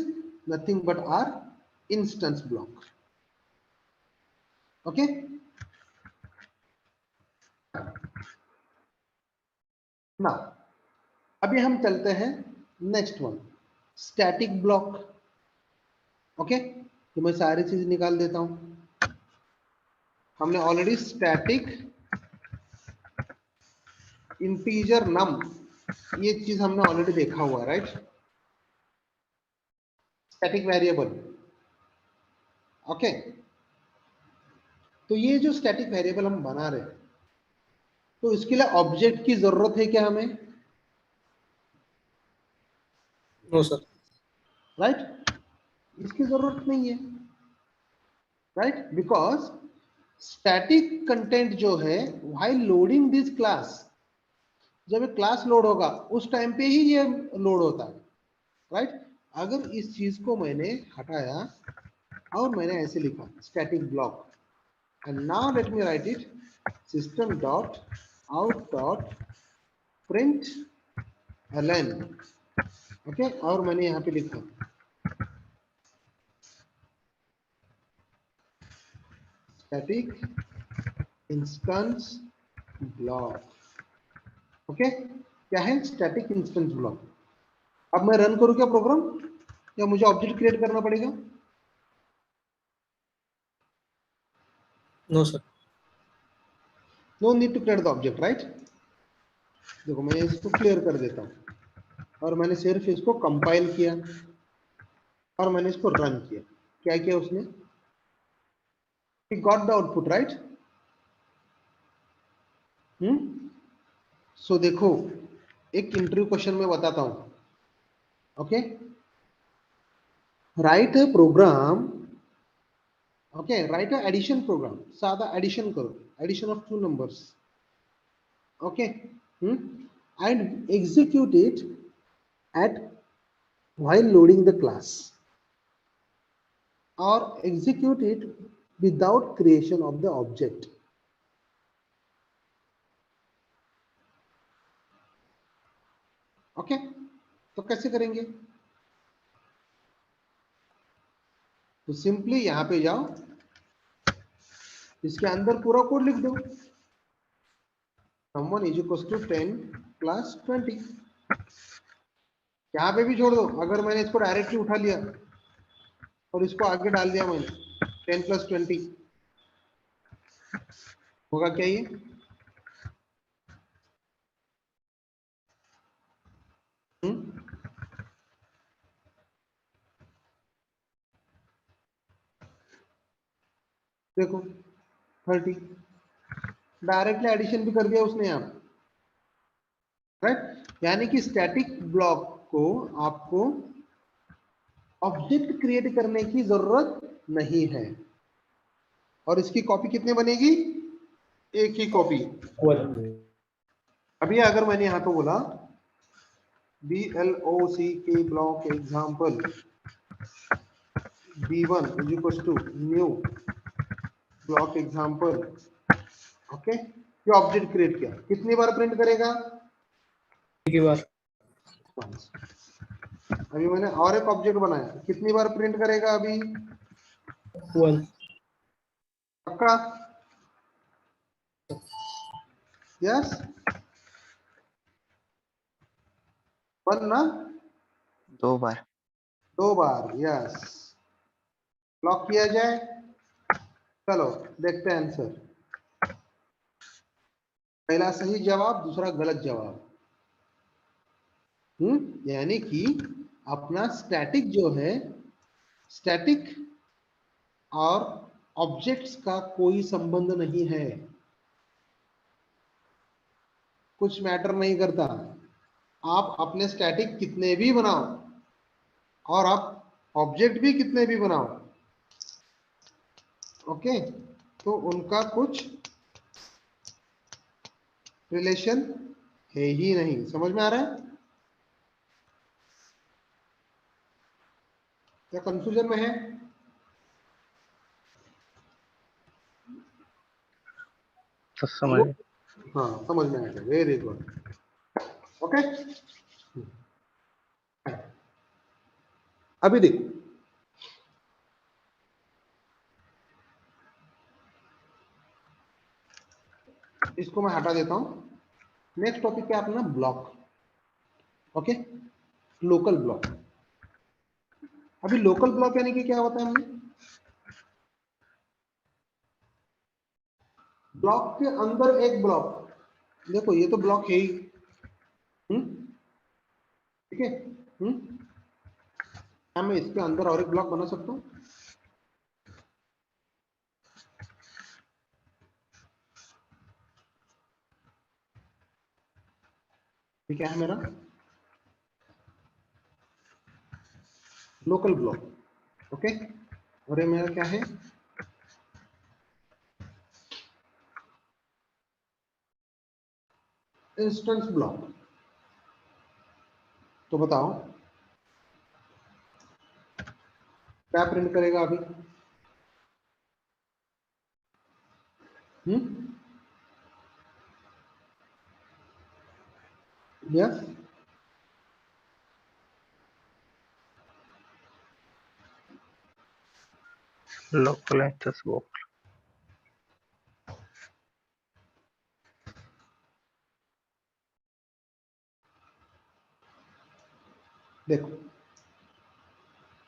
nothing but our instance block. Okay, now अभी हम चलते हैं next one, static block. Okay, तो मैं सारी चीज निकाल देता हूं। हमने ऑलरेडी स्टैटिक इंटीजर नम, ये चीज हमने ऑलरेडी देखा हुआ है, राइट? Static variable. ओके, तो ये जो स्टैटिक वेरिएबल हम बना रहे हैं, तो इसके लिए ऑब्जेक्ट की जरूरत है क्या हमें? No sir. राइट, इसकी जरूरत नहीं है, राइट? बिकॉज स्टैटिक कंटेंट जो है व्हाइल लोडिंग दिस क्लास, जब एक क्लास लोड होगा उस टाइम पे ही ये लोड होता है, राइट? अगर इस चीज को मैंने हटाया और मैंने ऐसे लिखा static block, and now let me write it, system dot out dot print L N. Okay, और मैंने यहाँ पे लिखा स्टैटिक इंस्टेंस ब्लॉक। ओके, क्या है स्टैटिक इंस्टेंस ब्लॉक? अब मैं रन करूं क्या प्रोग्राम, या मुझे ऑब्जेक्ट क्रिएट करना पड़ेगा? No sir. No need to create the object, right? देखो मैं इसको क्लियर कर देता हूं और मैंने सिर्फ इसको कंपाइल किया और मैंने इसको रन किया। क्या किया उसने? Got the output, right? So देखो, एक इंटरव्यू क्वेश्चन में बताता हूं। Okay, write a program, okay, write a addition program, सादा एडिशन करो, addition of 2 numbers, okay, and execute it at while loading the class, or execute it without creation of the object. Okay, तो कैसे करेंगे? तो simply यहां पे जाओ, इसके अंदर पूरा कोड लिख दो, sum1 is equals to 10 plus 20, यहां पे भी छोड़ दो। अगर मैंने इसको डायरेक्टली उठा लिया और इसको आगे डाल दिया मैंने 10 plus 20, होगा क्या ये? देखो 30, डायरेक्टली एडिशन भी कर दिया उसने यहाँ, राइट? यानी कि स्टैटिक ब्लॉक को आपको ऑब्जेक्ट क्रिएट करने की जरूरत नहीं है। और इसकी कॉपी कितने बनेगी? एक ही कॉपी। अभी अगर मैंने यहाँ पे बोला BLOCK block example B1 is equal to new block example, okay, ये ऑब्जेक्ट क्रिएट किया, कितनी बार प्रिंट करेगा? एक ही बार। अभी मैंने और एक ऑब्जेक्ट बनाया, कितनी बार प्रिंट करेगा? अभी 1। पक्का? यस, 1 ना? 2 बार। 2 बार, यस। लॉक किया जाए, चलो देखते हैं आंसर। पहला सही जवाब, दूसरा गलत जवाब। यानी कि अपना स्टैटिक जो है, स्टैटिक और ऑब्जेक्ट्स का कोई संबंध नहीं है, कुछ मैटर नहीं करता। आप अपने स्टैटिक कितने भी बनाओ और आप ऑब्जेक्ट भी कितने भी बनाओ, ओके, तो उनका कुछ रिलेशन है ही नहीं। समझ में आ रहा है या कंफ्यूजन में है? तो समझ गए। हाँ समझ में आएगा, वेरी गुड। ओके, अभी देख, इसको मैं हटा देता हूं। नेक्स्ट टॉपिक क्या अपना ब्लॉक। Okay, local block. अभी लोकल ब्लॉक यानी कि क्या होता है, हमने ब्लॉक के अंदर एक ब्लॉक, देखो ये तो ब्लॉक है ही, ठीक है। क्या मैं इसके अंदर और एक ब्लॉक बना सकता हूं? ये क्या है मेरा लोकल ब्लॉक। ओके, और ये मेरा क्या है, इंस्टेंस ब्लॉक। तो बताओ क्या प्रिंट करेगा अभी? Yes, local instance block. देखो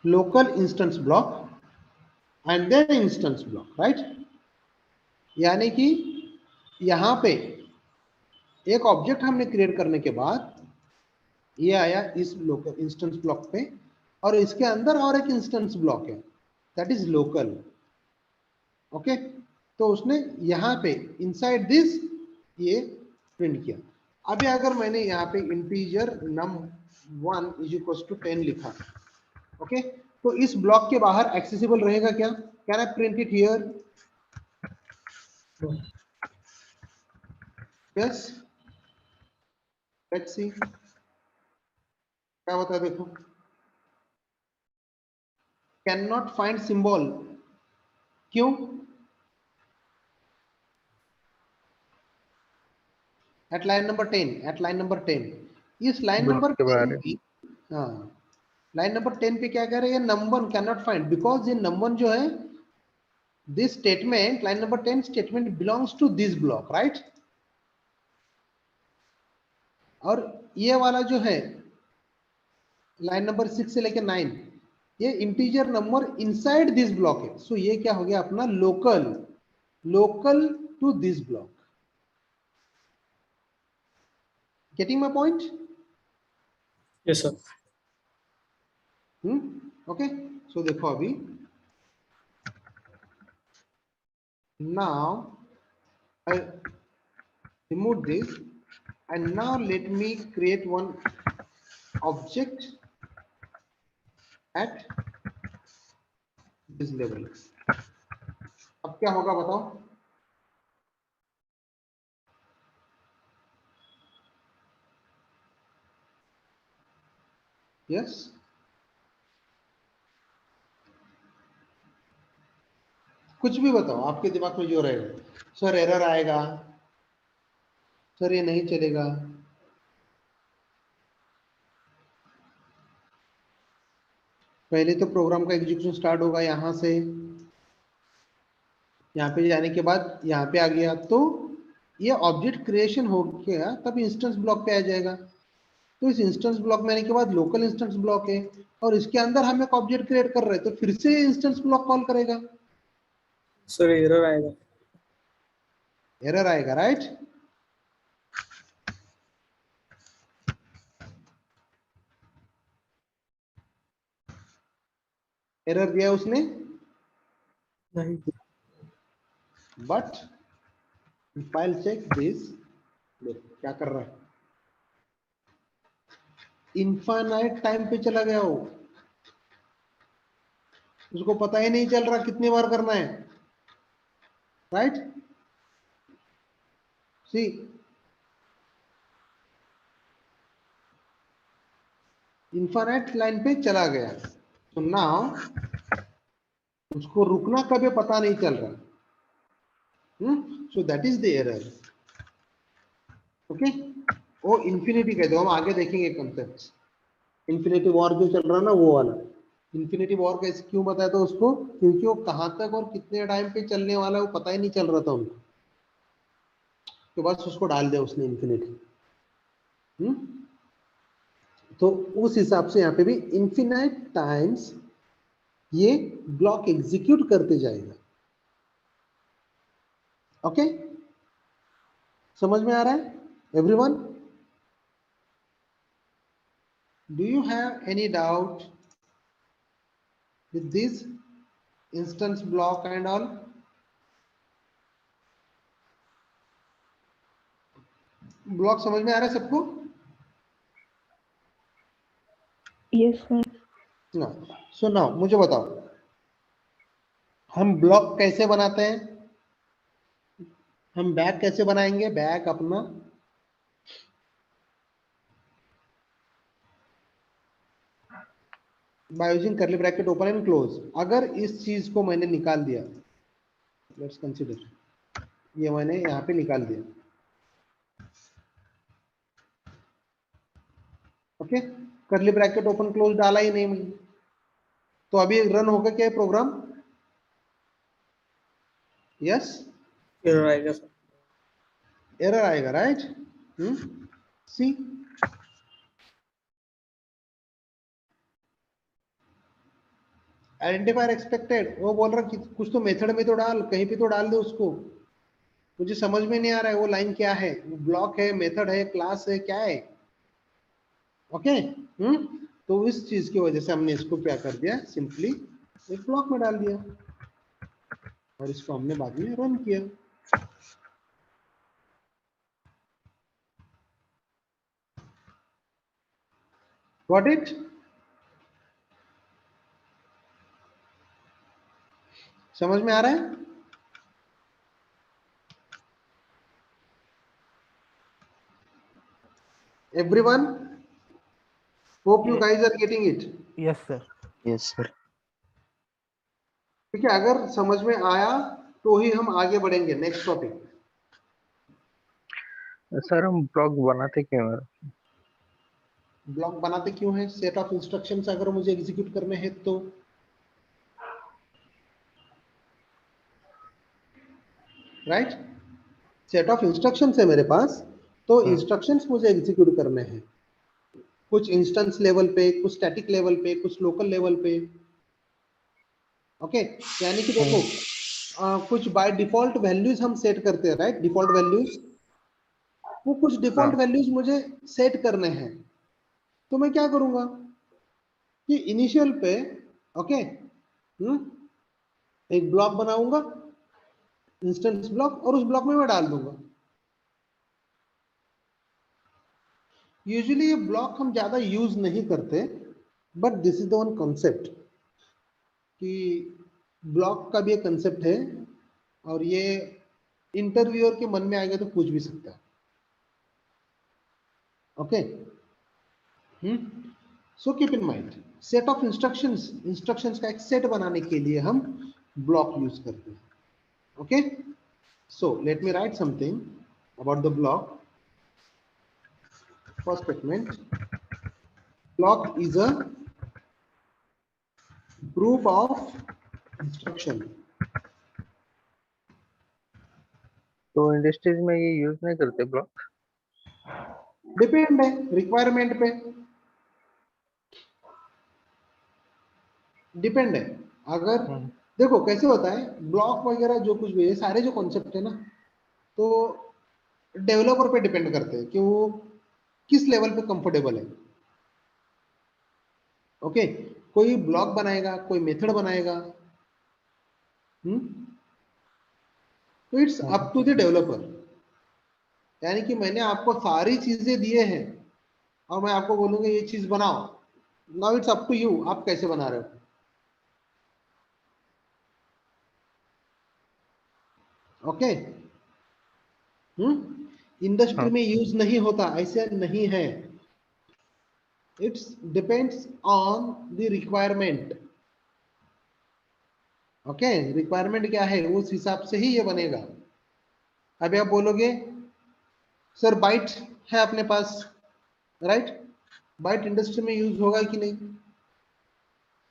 local instance block and then instance block, right. यानी कि यहां पे एक ऑब्जेक्ट हमने क्रिएट करने के बाद ये आया इस लोकल इंस्टेंस ब्लॉक पे, और इसके अंदर और एक इंस्टेंस ब्लॉक है, दैट इज लोकल। ओके, तो उसने यहाँ पे इनसाइड दिस ये प्रिंट किया। अभी अगर मैंने यहाँ पे integer num1 is equal to 10 लिखा, ओके, तो इस ब्लॉक के बाहर एक्सेसिबल रहेगा क्या? Can I print it here? Yes, let's see क्या होता है। देखो, कैन नॉट फाइंड सिंबल, क्यों? At line number 10, at line number 10, इस लाइन ब्लॉक नंबर के 10 बाहर है। की, हाँ लाइन नंबर 10 पे क्या कह रहे हैं, number can not find, because ये नंबर जो है this statement, line number 10 statement belongs to this block, right. और ये वाला जो है लाइन नंबर 6 से लेकर 9, ये integer number inside this block है। सो ये क्या हो गया अपना local, local to this block. Getting my point? Yes, sir. Okay, so देखो अभी now I remove this, and now let me create one object at this level. अब क्या होगा बताओ? यस, कुछ भी बताओ आपके दिमाग में जो रहेगा। सर एरर आएगा, सर ये नहीं चलेगा, पहले तो प्रोग्राम का एग्जीक्यूशन स्टार्ट होगा यहाँ से, यहाँ पे जाने के बाद यहाँ पे आ गया, तो ये ऑब्जेक्ट क्रिएशन हो गया, तब इंस्टेंस ब्लॉक पे आ जाएगा। तो इस इंस्टेंस ब्लॉक में आने के बाद लोकल इंस्टेंस ब्लॉक है, और इसके अंदर हम एक ऑब्जेक्ट क्रिएट कर रहे हैं, तो फिर से इंस्टेंस ब्लॉक कॉल करेगा, Sir, error आएगा। एरर आएगा, राइट। एरर दिया उसने, नहीं। बट फाइल चेक दिस, देखो क्या कर रहा है, इनफाइनाइट टाइम पे चला गया वो, उसको पता ही नहीं चल रहा कितनी बार करना है, राइट। सी, इनफाइनाइट लाइन पे चला गया, तो नाउ उसको रुकना कभी पता नहीं चल रहा, सो that is the error. Okay, वो इंफिनिटी कह दो, हम आगे देखेंगे कंसेप्ट। इन्फिनिटी वॉर जो चल रहा है ना, वो वाला इन्फिनिटी वॉर कैसे क्यों बताया था उसको, क्योंकि वो कहां तक और कितने टाइम पे चलने वाला है वो पता ही नहीं चल रहा था उनको, तो बस उसको डाल दिया उसने इन्फिनिटी। तो उस हिसाब से यहाँ पे भी इन्फिनाइट टाइम्स ये ब्लॉक एग्जीक्यूट करते जाएगा। ओके, समझ में आ रहा है everyone? Do you have any doubt with this instance block and all? Block समझ में आ रहा है सबको? Yes, sir. ना, सो नाउ मुझे बताओ, हम ब्लॉक कैसे बनाते हैं? हम बैग कैसे बनाएंगे? बैग अपना बाय यूजिंग करली ब्रैकेट ओपन एंड क्लोज। अगर इस चीज को मैंने निकाल दिया, लेट्स कंसीडर ये मैंने यहाँ पे निकाल दिया, ओके, करली ब्रैकेट ओपन क्लोज डाला ही नहीं मैंने, तो अभी रन होगा क्या प्रोग्राम? यस, एरर आएगा सर। एरर आएगा, राइट? सी, आइडेंटिफायर एक्सपेक्टेड, वो बोल रहा कि कुछ तो मेथड में तो डाल, कहीं पे तो डाल दे उसको, मुझे समझ में नहीं आ रहा है वो लाइन क्या है, ब्लॉक है, मेथड है, क्लास है, क्या है? ओके, तो इस चीज की वजह से हमने इसको क्या कर दिया, सिंपली एक ब्लॉक में डाल दिया और इसको हमने बाद में रन किया। Got it? समझ में आ रहा है? Everyone, hope you guys are getting it. Yes, sir. Yes sir. ठीक है, अगर समझ में आया तो ही हम आगे बढ़ेंगे नेक्स्ट टॉपिक। सर हम ब्लॉक बनाते क्यों हैं? ब्लॉक बनाते क्यों है? सेट ऑफ इंस्ट्रक्शंस अगर मुझे एग्जीक्यूट करने हैं तो, राइट? सेट ऑफ इंस्ट्रक्शंस है मेरे पास, तो इंस्ट्रक्शंस मुझे एग्जीक्यूट करने हैं, कुछ इंस्टेंस लेवल पे, कुछ स्टैटिक लेवल पे, कुछ लोकल लेवल पे। ओके, यानी कि देखो कुछ बाय डिफॉल्ट वैल्यूज हम सेट करते हैं, राइट? डिफॉल्ट वैल्यूज, वो कुछ डिफॉल्ट वैल्यूज मुझे सेट करने हैं, तो मैं क्या करूंगा कि इनिशियल पे, ओके, एक ब्लॉक बनाऊंगा, इंस्टेंस ब्लॉक, और उस ब्लॉक में मैं डाल दूंगा। यूजुअली ये ब्लॉक हम ज्यादा यूज नहीं करते, but this is the one concept कि ब्लॉक का भी एक कंसेप्ट है, और ये इंटरव्यूअर के मन में आ गया तो पूछ भी सकता है। Okay, so keep in mind, set of instructions, instructions का एक सेट बनाने के लिए हम ब्लॉक यूज करते हैं। Okay, so let me right something about the block. First statement, block is a group of instruction. तो इंडस्ट्रीज में ये यूज नहीं करते ब्लॉक? डिपेंड है रिक्वायरमेंट पे, डिपेंड है। अगर देखो कैसे होता है, ब्लॉक वगैरह जो कुछ भी है, सारे जो कॉन्सेप्ट है ना, तो डेवलपर पे डिपेंड करते हैं कि वो किस लेवल पे कंफर्टेबल है। ओके, कोई ब्लॉक बनाएगा, कोई मेथड बनाएगा, तो it's up to the developer. यानी कि मैंने आपको सारी चीजें दिए हैं और मैं आपको बोलूंगा ये चीज बनाओ, now it's up to you, आप कैसे बना रहे हो। ओके, इंडस्ट्री में यूज नहीं होता ऐसे नहीं है, it's depends on the requirement. Okay, requirement क्या है उस हिसाब से ही ये बनेगा। अभी आप बोलोगे सर बाइट है अपने पास, राइट? बाइट इंडस्ट्री में यूज होगा कि नहीं?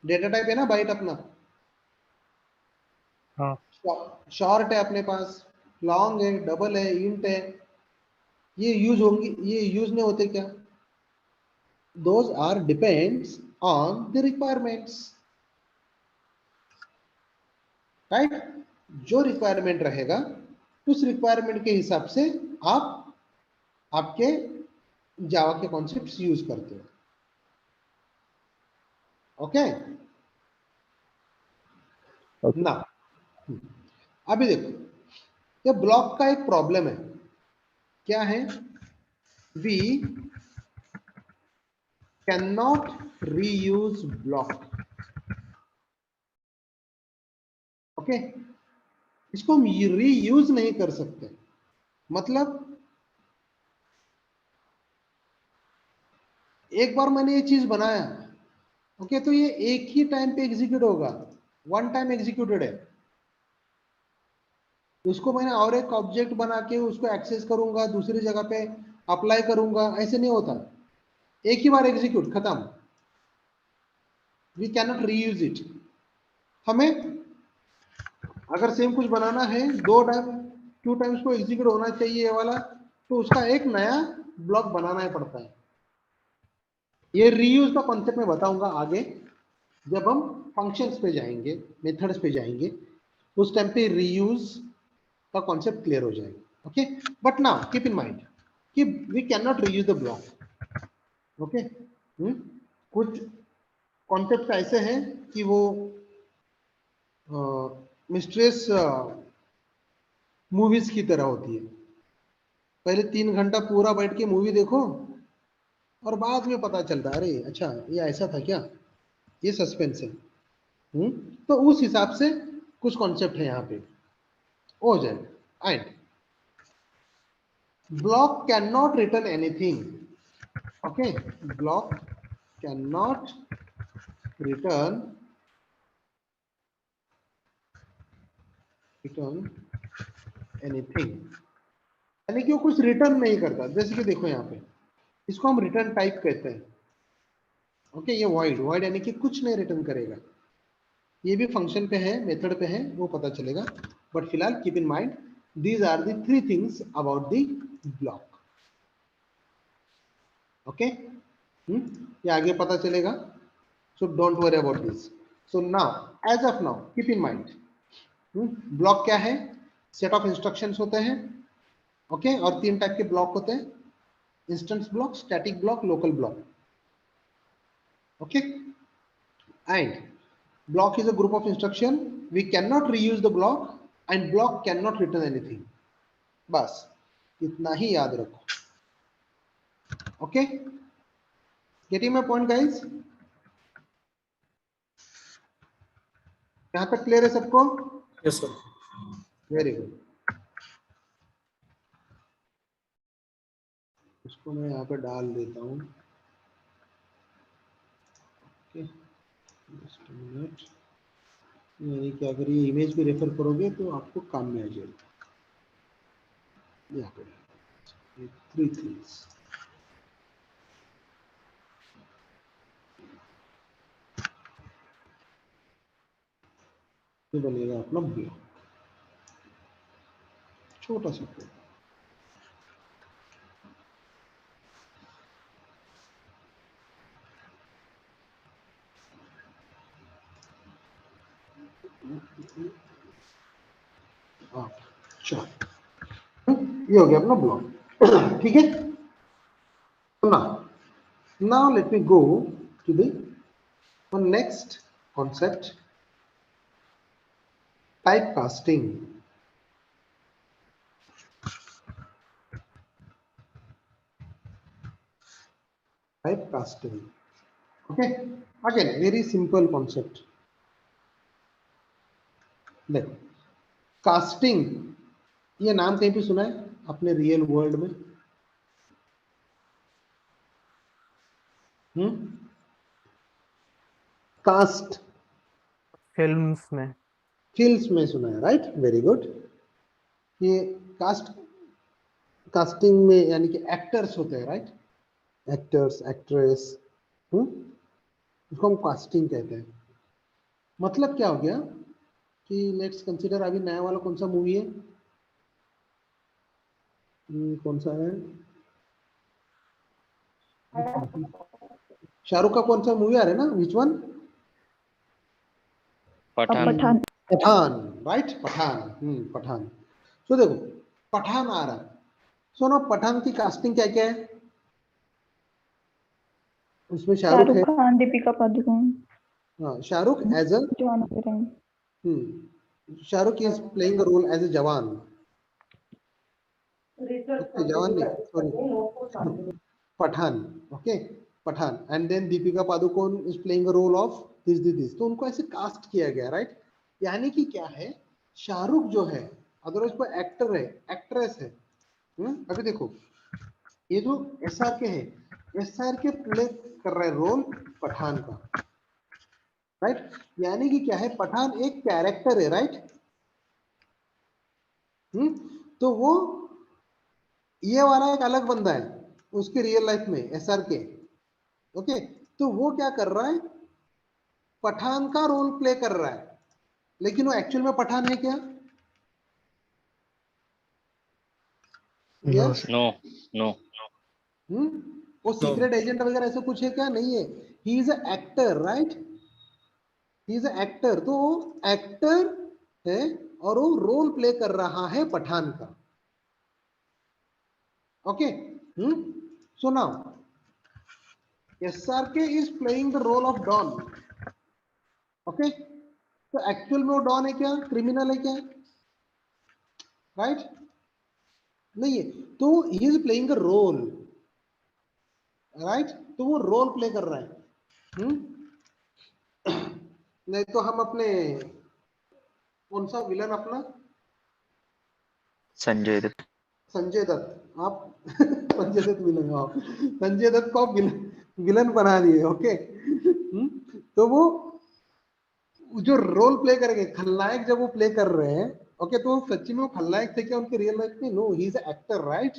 डेटा टाइप है ना बाइट अपना। हाँ। शॉर्ट है अपने पास, लॉन्ग है, डबल है, इंट है, ये यूज होंगे, ये यूज नहीं होते क्या? Those are depends on the requirements, right? जो रिक्वायरमेंट रहेगा उस रिक्वायरमेंट के हिसाब से आप आपके जावा के कॉन्सेप्ट्स यूज करते हो। ओके ना, अभी देखो ये ब्लॉक का एक प्रॉब्लम है, क्या है? We can not reuse block. Okay, इसको हम रीयूज नहीं कर सकते। मतलब एक बार मैंने ये चीज बनाया, ओके, तो ये एक ही टाइम पे एग्जीक्यूट होगा, वन टाइम एग्जीक्यूटेड है। उसको मैंने और एक ऑब्जेक्ट बना के उसको एक्सेस करूंगा, दूसरी जगह पे अप्लाई करूंगा, ऐसे नहीं होता। एक ही बार एग्जीक्यूट, खत्म। We can not reuse it. हमें अगर सेम कुछ बनाना है, टू टाइम्स को एग्जीक्यूट होना चाहिए ये वाला, तो उसका एक नया ब्लॉक बनाना ही पड़ता है। ये रीयूज का कॉन्सेप्ट मैं बताऊंगा आगे, जब हम फंक्शंस पे जाएंगे, मेथड्स पे जाएंगे, उस टाइम पे रीयूज का कॉन्सेप्ट क्लियर हो जाएगा। Okay, but now keep in mind कि we can not reuse the block. Okay, कुछ कॉन्सेप्ट ऐसे हैं कि वो मिस्ट्रेस मूवीज की तरह होती है। पहले 3 घंटा पूरा बैठ के मूवी देखो और बाद में पता चलता है अरे अच्छा ये ऐसा था क्या, ये सस्पेंस है। तो उस हिसाब से कुछ कॉन्सेप्ट है यहाँ पे, हो जाएगा। And block can not return anything. Okay, block can not return anything, यानी कि वो कुछ रिटर्न नहीं करता। जैसे कि देखो यहाँ पे, इसको हम रिटर्न टाइप कहते हैं। ओके, ये वॉइड यानी कि कुछ नहीं रिटर्न करेगा। ये भी फंक्शन पे है, मेथड पे है, वो पता चलेगा। बट फिलहाल keep in mind these are the 3 things about the block. Okay, ये आगे पता चलेगा, so don't worry about this. So now as of now keep in mind, block क्या है? सेट ऑफ इंस्ट्रक्शंस होते हैं। ओके, और 3 टाइप के ब्लॉक होते हैं, instance block, static block, local block. Okay, and block is a group of instruction, we cannot reuse the block and block cannot return anything। बस इतना ही याद रखो। Okay, getting my point guys? यहां तक clear है सबको? Yes, sir. Very good. इसको मैं यहाँ पे डाल देता हूँ। Okay, just a minute. यानी कि अगर ये इमेज भी रेफर करोगे तो आपको काम में आ जाएगा। यहाँ पे 3 थिंग्स। ये बनेगा अपना ब्लॉक, छोटा सा कोड। चलो, ये हो गया अपना ब्लॉक। ठीक है, now let me go to the next concept, typecasting। Typecasting, okay, again very simple concept। देखो, कास्टिंग, ये नाम कहीं पे सुना है अपने रियल वर्ल्ड में? कास्ट फिल्म्स में। फिल्म्स में सुना है, राइट? Very good. ये कास्टिंग में यानी कि एक्टर्स होते हैं, राइट? एक्टर्स, एक्ट्रेस, उसको हम कास्टिंग कहते हैं। मतलब क्या हो गया कि लेट्स कंसीडर, अभी नया वाला कौन सा मूवी है, कौन सा है, शाहरुख का कौन सा मूवी आ रहा है ना, which one? Pathaan. Pathaan. Pathaan, right? Pathaan, Pathaan. तो देखो पठान आ रहा है, सो ना पठान की कास्टिंग क्या क्या है? उसमें शाहरुख शाहरुख है, खान, दीपिका पादुकोण, हाँ, Shahrukh as a, Jawan Abhiram. Shahrukh is playing a role as a Jawan, okay, Jawan नहीं, sorry, Pathaan, okay, Pathaan. And then Deepika Padukone is playing a role of this, तो उनको ऐसे कास्ट किया गया, राइट? यानी कि क्या है, शाहरुख जो है अदरवाइज कोई एक्टर है, एक्ट्रेस है। अभी देखो ये जो एसआर के है, एसआर के प्ले कर रहा है रोल पठान का, राइट? यानी कि क्या है, पठान एक कैरेक्टर है, राइट? तो वो ये वाला एक अलग बंदा है उसके रियल लाइफ में, एसआर के, ओके? तो वो क्या कर रहा है, पठान का रोल प्ले कर रहा है, लेकिन वो एक्चुअल में पठान है क्या? यस? No no. वो सीक्रेट एजेंट वगैरह ऐसा कुछ है क्या? नहीं है। He is a actor, right? He is a actor, तो एक्टर है और वो रोल प्ले कर रहा है पठान का, okay? So now SRK is playing the role of Don, okay? तो एक्चुअल में वो डॉन है क्या, क्रिमिनल है क्या? राइट? नहीं है। तो he is playing a role, right? तो वो रोल प्ले कर रहा है। नहीं तो हम अपने कौन सा विलन अपना, संजय दत्त। संजय दत्त, आप संजय दत्त विलन हो आप, संजय दत्त को आप विलन बना दिए, ओके? तो वो जो रोल प्ले करेंगे, खलनायक जब वो प्ले कर रहे हैं, ओके, तो सच्ची में वो खलनायक थे क्या उनके रियल लाइफ में? No, he is actor, right?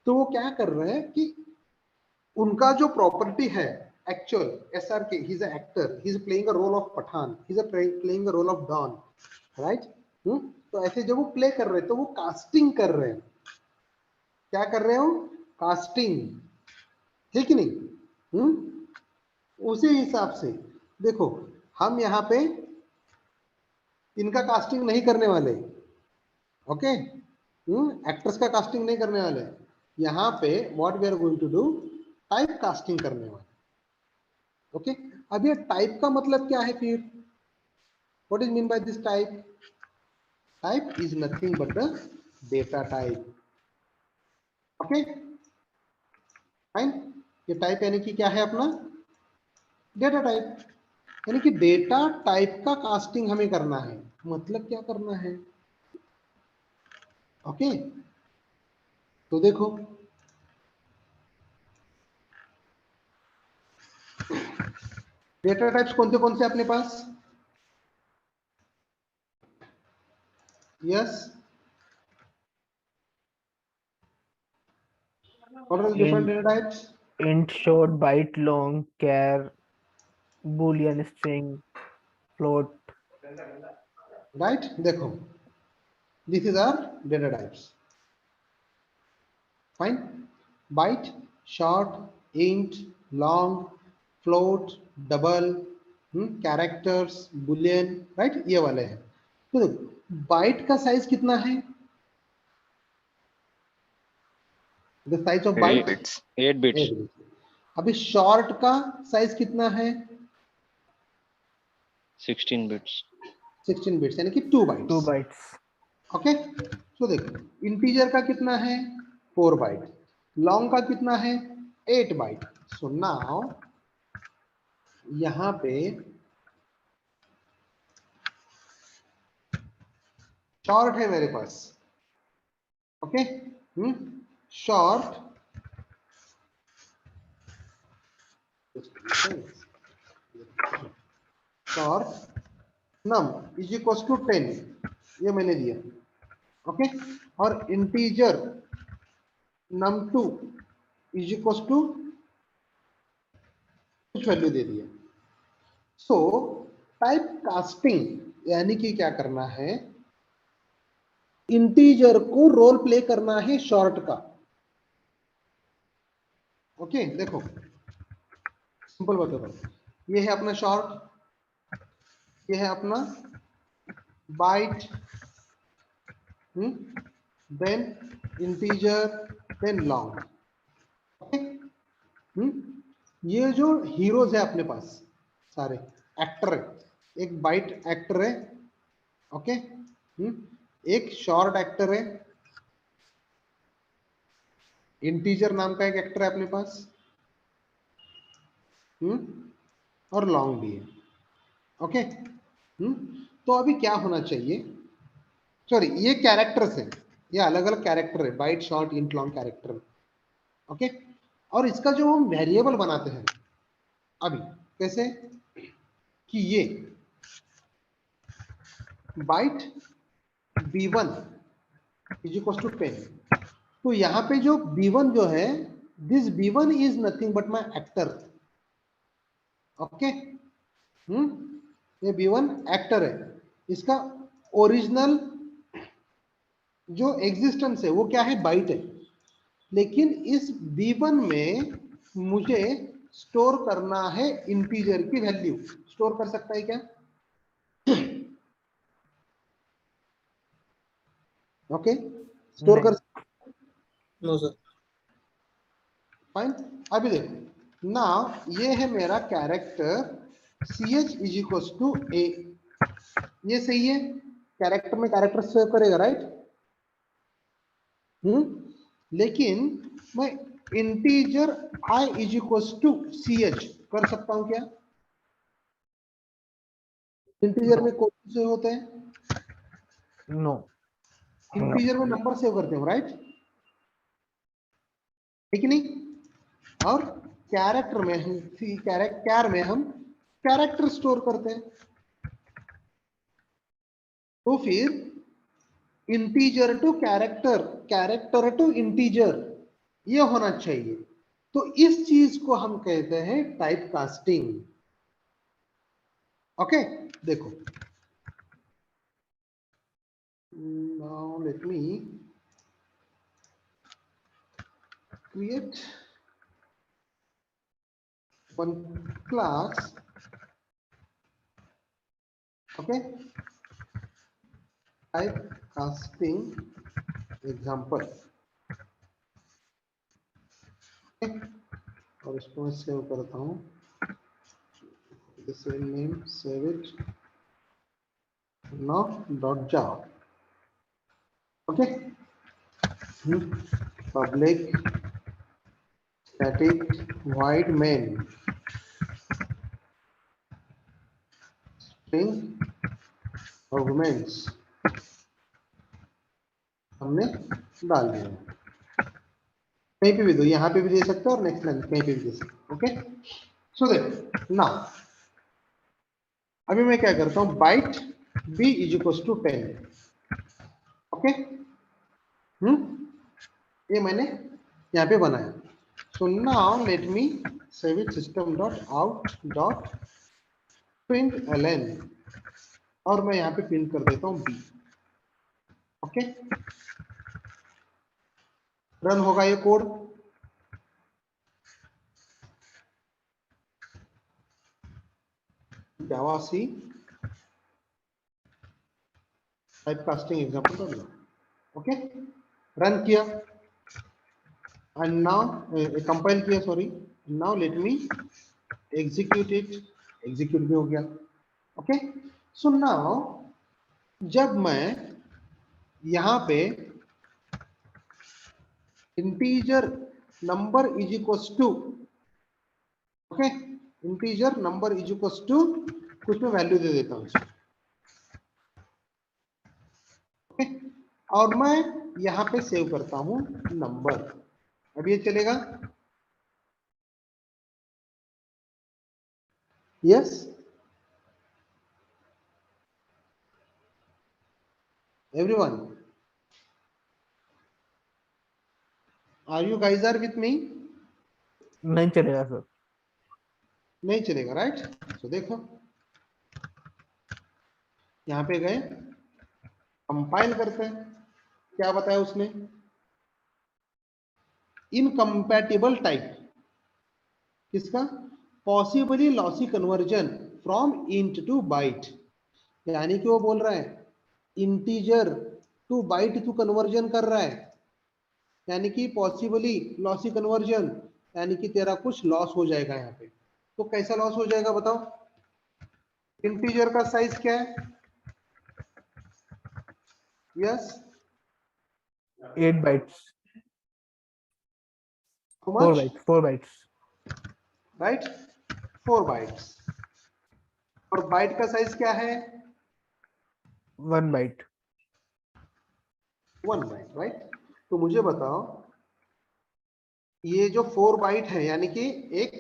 तो वो क्या कर रहे हैं कि उनका जो प्रॉपर्टी है actual SRK, he is actor, he is playing a role of Pathaan, he is playing a role of Don, right? तो ऐसे जब वो प्ले कर रहे हैं तो वो कास्टिंग कर रहे हैं, क्या कर रहे हो, कास्टिंग, है कि नहीं? उसी हिसाब से देखो हम यहाँ पे इनका कास्टिंग नहीं करने वाले, ओके? एक्टर्स का कास्टिंग नहीं करने वाले, यहाँ पे what we are going to do, type casting करने वाले, ओके? अब ये टाइप का मतलब क्या है फिर, what is mean by this type? Type is nothing but the data type, okay? Fine. ये टाइप यानी कि क्या है अपना, डेटा टाइप, यानी कि डेटा टाइप का कास्टिंग हमें करना है। मतलब क्या करना है, ओके? तो देखो डेटा टाइप्स कौन से अपने पास, yes, what are the different data types? int, short, byte, long, char, boolean, string, float. Right? देखो this is our data types, fine? Byte, short, int, long, float, double, characters, boolean, right? ये वाले हैं। तो देखो bite का size कितना है, the size of 8 byte bits. 8 bits. अभी शॉर्ट का साइज कितना है, 16 बिट्स। 16 बिट्स यानी कि 2 बाइट्स, 2 bytes. ओके? तो देखो इंटीजर का कितना है, 4 बाइट, लॉन्ग का कितना है, 8 बाइट। सो नाउ यहां पे शॉर्ट है मेरे पास, okay? Short short num is equal to 10, ये मैंने दिया, ओके, और integer num2 is equal to कुछ वैल्यू दे दिया। सो टाइप कास्टिंग यानी कि क्या करना है, इंटीजर को रोल प्ले करना है शॉर्ट का। ओके देखो सिंपल बता रहा हूं, ये है अपना शॉर्ट, ये है अपना byte, then integer, then long. Okay, ये जो हीरोज है अपने पास सारे एक्टर है, एक बाइट एक्टर है, ओके, एक शॉर्ट एक्टर है, इंटीजर नाम का एक एक्टर है अपने पास, और लॉन्ग भी है। ओके, तो अभी क्या होना चाहिए, सॉरी ये कैरेक्टर्स है, ये अलग अलग कैरेक्टर है, bite short int long character. Okay, और इसका जो हम वेरिएबल बनाते हैं अभी कैसे कि ये bite b1 is equal to 10, तो यहाँ पे जो b1 जो है, this b1 is nothing but my actor. Okay, ये b1 एक्टर है, इसका ओरिजिनल जो एग्जिस्टेंस है वो क्या है, बाइट है, लेकिन इस b1 में मुझे स्टोर करना है इंटीजर की वैल्यू। स्टोर कर सकता है क्या? ओके, स्टोर कर, नो सर। फाइन। अभी देखो ना, ये है मेरा character ch is equal to A, ये सही है, कैरेक्टर में कैरेक्टर सेव करेगा, राइट? लेकिन मैं integer i is equal to ch कर सकता हूं क्या? इंटीजर में कौन से होते हैं? नो, इंटीजर में नंबर सेव करते हो, राइट? ठीक नहीं? और कैरेक्टर में हम कैर में हम कैरेक्टर स्टोर करते हैं, तो फिर integer to character, character to integer, ये होना चाहिए। तो इस चीज को हम कहते हैं टाइप कास्टिंग। ओके देखो, नाउ लेट मी create one class, okay, type casting example, okay? और इसको मैं सेव करता हूँ, same name, save it now .java, okay, public static void main string arguments हमने डाल दिया, कहीं पे भी दो, यहाँ पे भी दे सकते हो और नेक्स्ट लाइन कहीं पे भी दे सकते हो। ओके, सो देखो नाउ अभी मैं क्या करता हूँ, byte b is equal to 10, okay, ये मैंने यहाँ पे बनाया। So now let me save it system dot out dot println, और मैं यहाँ पे प्रिंट कर देता हूँ b। ओके, रन होगा ये कोड, जावा सी टाइप कास्टिंग एग्जांपल कर लो। ओके, रन किया एंड नाउ कंपाइल किया, sorry, now let me execute it, execute भी हो गया। ओके, सो नाउ जब मैं यहाँ पे integer number is equal to, okay, integer number is equal to कुछ में वैल्यू दे देता हूँ, ओके, और मैं यहाँ पे सेव करता हूँ नंबर। अब ये चलेगा? Yes, everyone, are you guys are with me? नहीं चलेगा सर। नहीं चलेगा, राइट? तो देखो यहाँ पे गए, कंपाइल करते हैं, क्या बताया उसने? इनकम्पैटिबल टाइप किसका? Possibly lossy conversion from int to byte, यानी कि वो बोल रहा है इंटीजर टू बाइट तू कन्वर्जन कर रहा है, यानी कि पॉसिबली लॉसी कन्वर्जन, यानी कि तेरा कुछ लॉस हो जाएगा यहाँ पे। तो कैसा लॉस हो जाएगा बताओ? इंटीजर का साइज क्या है? Yes, 8 bytes, how 4 much? Bytes, 4 bytes. Right, 4 bytes. और बाइट का साइज क्या है? 1 बाइट। 1 bite, right? तो मुझे बताओ ये जो 4 बाइट है, यानी कि एक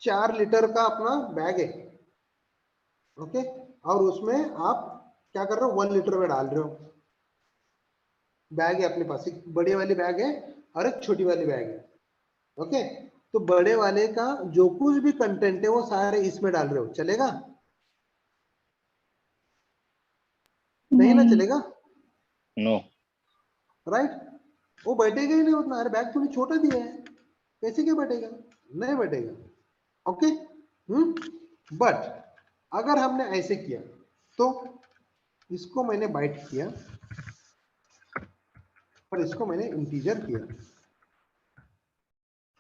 4 लीटर का अपना बैग है, ओके, और उसमें आप क्या कर रहे हो? 1 लीटर में डाल रहे हो। बैग है अपने पास, एक बड़ी वाली बैग है और एक छोटी वाली बैग है, ओके। तो बड़े वाले का जो कुछ भी कंटेंट है वो सारे इसमें डाल रहे हो, चलेगा? नहीं ना चलेगा, नो। राइट? वो बैठेगा ही नहीं उतना, अरे बैग थोड़ी छोटा दिया है, कैसे क्या बैठेगा? नहीं बैठेगा, ओके। बट अगर हमने ऐसे किया तो इसको मैंने बाइट किया और इसको मैंने इंटीजर किया,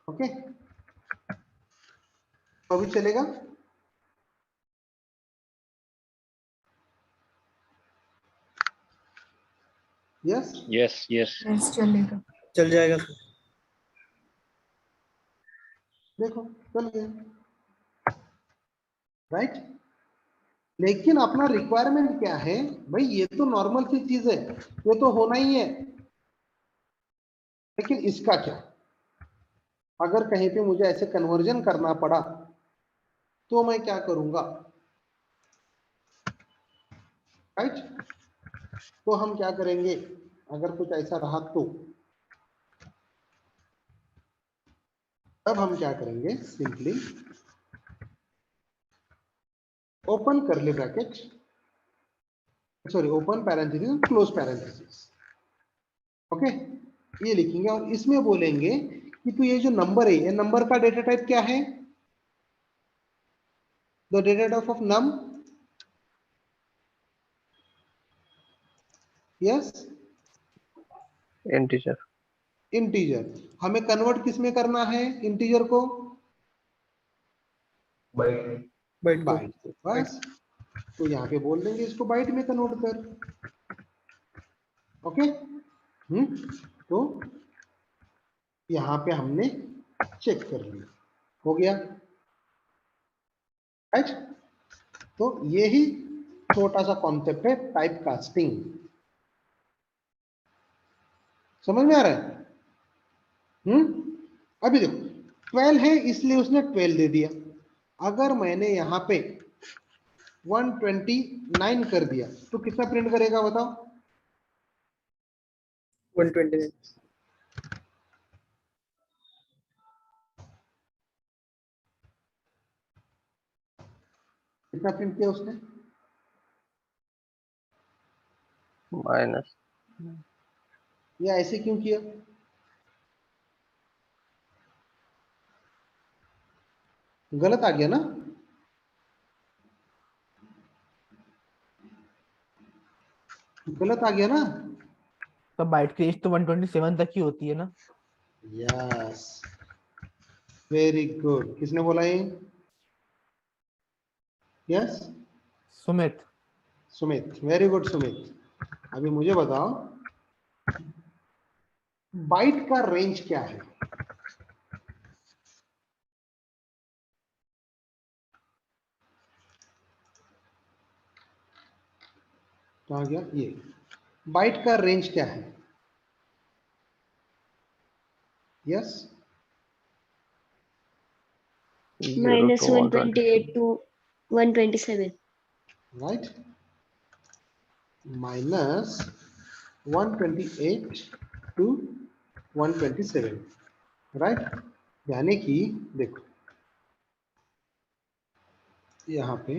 ओके, तो अभी चलेगा? Yes, yes yes. चलेगा, चल जाएगा सर। देखो चल गया, राइट? लेकिन अपना रिक्वायरमेंट क्या है भाई? ये तो नॉर्मल सी चीज है, ये तो होना ही है, लेकिन इसका क्या? अगर कहीं पे मुझे ऐसे कन्वर्जन करना पड़ा तो मैं क्या करूंगा, राइट? तो हम क्या करेंगे अगर कुछ ऐसा रहा तो? तब हम क्या करेंगे? Simply open curly bracket, sorry open parenthesis, close parenthesis, okay, ये लिखेंगे और इसमें बोलेंगे कि तो ये जो नंबर है, ये नंबर का डेटा टाइप क्या है? The data type of num, yes, integer. Integer. हमें कन्वर्ट किस में करना है इंटीजर को? बाइट को। बाइट से, बस। तो यहाँ पे बोल देंगे इसको बाइट में कन्वर्ट कर, ओके। तो यहाँ पे हमने चेक कर लिया, हो गया, राइट? तो ये ही छोटा सा कॉन्सेप्ट है टाइप कास्टिंग, समझ में आ रहा है? अभी देखो 12 है इसलिए उसने 12 दे दिया। अगर मैंने यहाँ पे 129 कर दिया तो कितना प्रिंट करेगा बताओ? 129। कितना प्रिंट किया उसने? माइनस। ये ऐसे क्यों किया? गलत आ गया ना? गलत आ गया ना? तो बाइट की रेंज तो 127 तक ही होती है ना? Yes, very good. किसने बोला ये? Yes, Sumit. Sumit, very good Sumit. अभी मुझे बताओ बाइट का रेंज क्या है? कहा गया? ये बाइट का रेंज क्या है? Yes, minus 128 to 127. Right, minus 128 to 127, right. यानी कि देखो यहाँ पे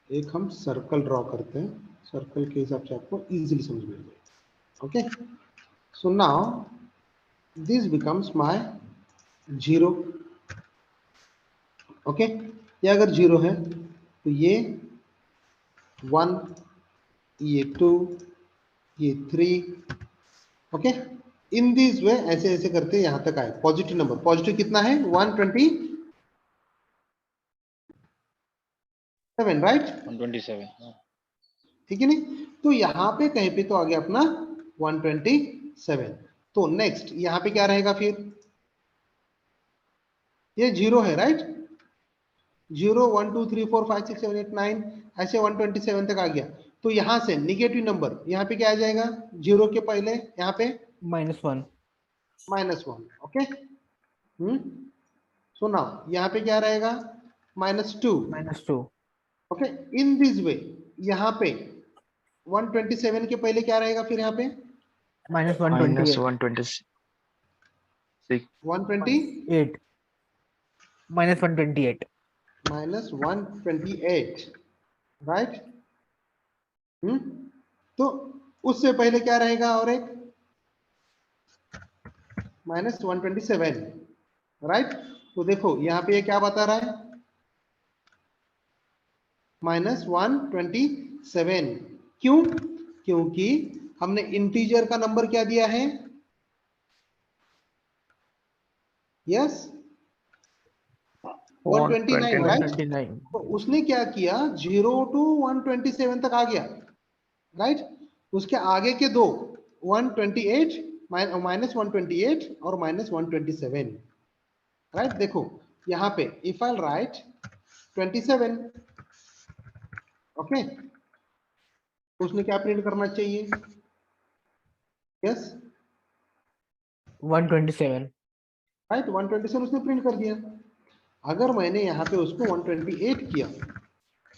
एक हम सर्कल ड्रॉ करते हैं, सर्कल के हिसाब से आपको इजीली समझ में आ जाएगा। Okay, so now this becomes my 0। Okay, ये अगर 0 है तो ये 1, ये 2, ये 3। ओके, इन दिस वे ऐसे ऐसे करते यहां तक आए पॉजिटिव नंबर। पॉजिटिव कितना है? 127, राइट। 127। ठीक है नहीं? तो यहाँ पे कहीं पे तो आ गया अपना 127। तो नेक्स्ट यहाँ पे क्या रहेगा फिर? ये 0 है, राइट। 0 1 2 3 4 5 6 7 8 9 ऐसे 127 तक आ गया। तो यहां से निगेटिव नंबर यहाँ पे क्या आ जाएगा? 0 के पहले यहाँ पे -1 -1। ओके, सो नाउ यहाँ पे क्या रहेगा? -2। -2 ओके, इन दिस वे यहाँ पे 127 के पहले क्या रहेगा फिर यहाँ पे? -126 128 -128 -128, राइट। तो उससे पहले क्या रहेगा? और एक -127, राइट। तो देखो यहाँ पे ये क्या बता रहा है? -127। क्यों? क्योंकि हमने इंटीजर का नंबर क्या दिया है? Yes, 129, right. 129 तो उसने क्या किया? 0 to 127 तक आ गया, राइट। उसके आगे के दो 128 -128 और -127, राइट। देखो यहाँ पे इफ आई राइट 27, ओके, उसने क्या प्रिंट करना चाहिए? यस, 127 राइट, 127 उसने प्रिंट कर दिया। अगर मैंने यहाँ पे उसको 128 किया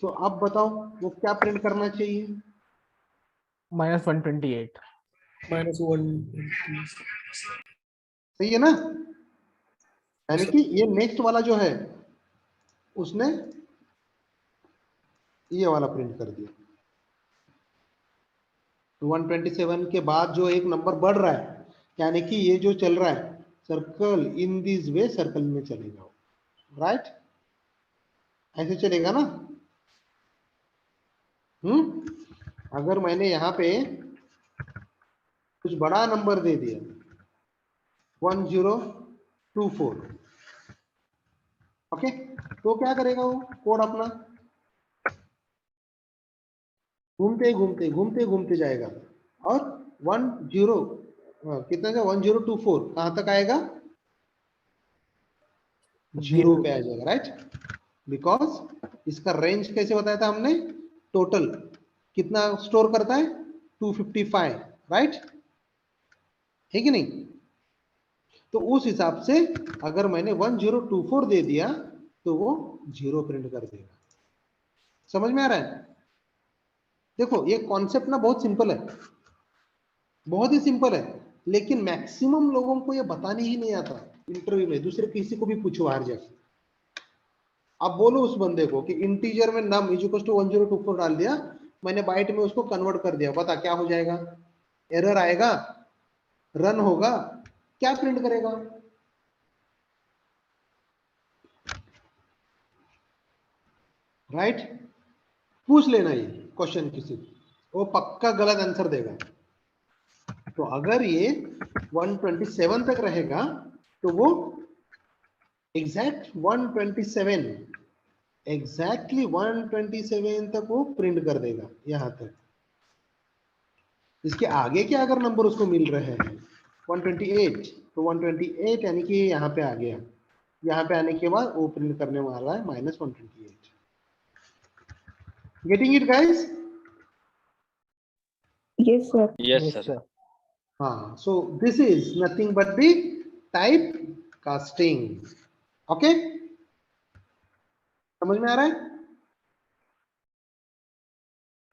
तो अब बताओ वो क्या प्रिंट करना चाहिए? -128 -1 सही है ना? यानी कि ये नेक्स्ट वाला जो है उसने ये वाला प्रिंट कर दिया। तो 127 के बाद जो एक नंबर बढ़ रहा है, यानी कि ये जो चल रहा है circle in this way, circle में चलेगा, राइट। ऐसे चलेगा ना। अगर मैंने यहाँ पे कुछ बड़ा नंबर दे दिया 1024, ओके, तो क्या करेगा वो कोड अपना? घूमते घूमते घूमते घूमते जाएगा और कितना का 1024 कहां तक आएगा? 0 पे आ जाएगा, राइट। बिकॉज इसका रेंज कैसे बताया था हमने? टोटल कितना स्टोर करता है? 255, राइट, है कि नहीं? तो उस हिसाब से अगर मैंने 1024 दे दिया तो वो 0 प्रिंट कर देगा। समझ में आ रहा है? देखो ये कॉन्सेप्ट ना बहुत सिंपल है, बहुत ही सिंपल है, लेकिन मैक्सिमम लोगों को ये बताने ही नहीं आता। इंटरव्यू में दूसरे किसी को भी पूछो बाहर जाके, आप बोलो उस बंदे को कि इंटीजर में नम इज इक्वल टू 1024 डाल दिया, मैंने बाइट में उसको कन्वर्ट कर दिया, बता क्या हो जाएगा? एरर आएगा, रन होगा, क्या प्रिंट करेगा? राइट, पूछ लेना ये क्वेश्चन किसी, वो पक्का गलत आंसर देगा। तो अगर ये 127 तक रहेगा तो वो एग्जैक्ट 127 एग्जैक्टली 127 तक वो प्रिंट कर देगा यहां तक। इसके आगे के अगर नंबर उसको मिल रहे हैं 128, तो 128 यानी कि यहाँ पे आ गया, यहाँ पे आने के बाद वो प्रिंट करने वाला है -128। Getting it guys? Yes, sir. Yes sir. हाँ, so this is nothing but the type casting. Okay, समझ में आ रहा है?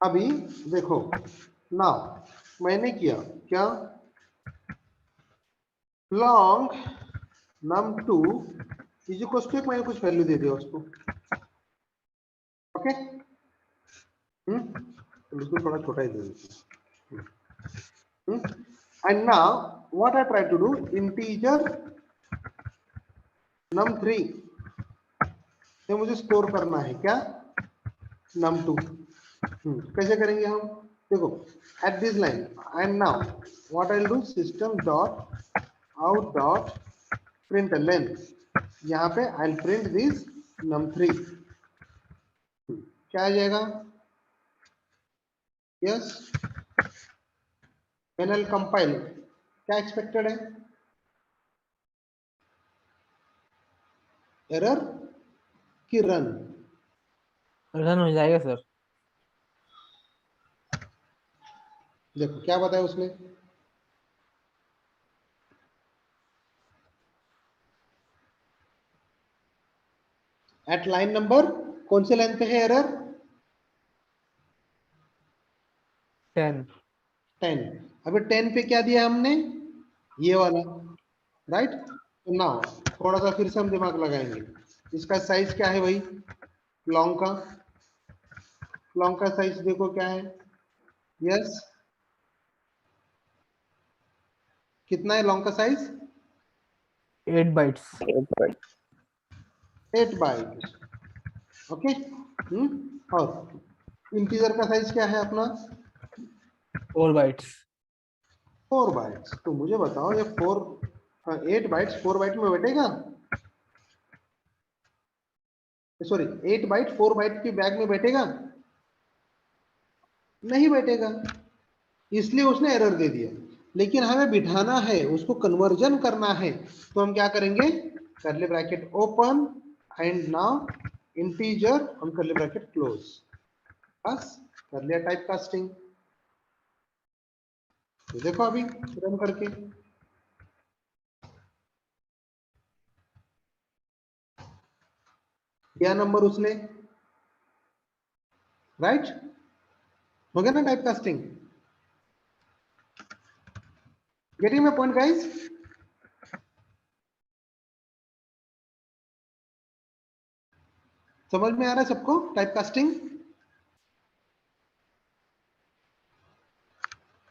अभी देखो नाउ मैंने किया क्या? Long num2 is equal to, मैंने कुछ वैल्यू दे दिया उसको, ओके। बिल्कुल थोड़ा छोटा ही दे देते। And now what I try to do, integer num3 ये मुझे स्टोर करना है क्या, num2। कैसे करेंगे हम, देखो at this line and now what I do, system dot out dot println, यहाँ पे आई प्रिंट दिस num3, क्या आ जाएगा, यस फाइनल कंपाइल, क्या एक्सपेक्टेड है, एरर की रन, रन हो जाएगा सर। देखो क्या बताया उसने, एट लाइन नंबर, कौन से लाइन पे है एरर, 10। 10। अभी 10 पे क्या दिया हमने, ये वाला, राइट। तो नाउ थोड़ा सा फिर से हम दिमाग लगाएंगे, इसका साइज क्या है भाई, लॉन्ग का साइज देखो क्या है, यस कितना है लॉन्ग का साइज, 8 बाइट्स। 8 byte, okay. और इंटीजर का साइज क्या है अपना, 4 बाइट्स। 4 बाइट्स। तो मुझे बताओ ये 8 बाइट्स 4 बाइट में बैठेगा, सॉरी 8 बाइट 4 बाइट के बैग में बैठेगा, नहीं बैठेगा, इसलिए उसने एरर दे दिया। लेकिन हमें बिठाना है, उसको कन्वर्जन करना है, तो हम क्या करेंगे, curly bracket open and now integer हम कर्ली ब्रैकेट क्लोज, बस कर लिया टाइप कास्टिंग। तो देखो अभी रन करके, क्या नंबर उसने, राइट हो गया ना type casting, getting my point guys, समझ में आ रहा है सबको type casting,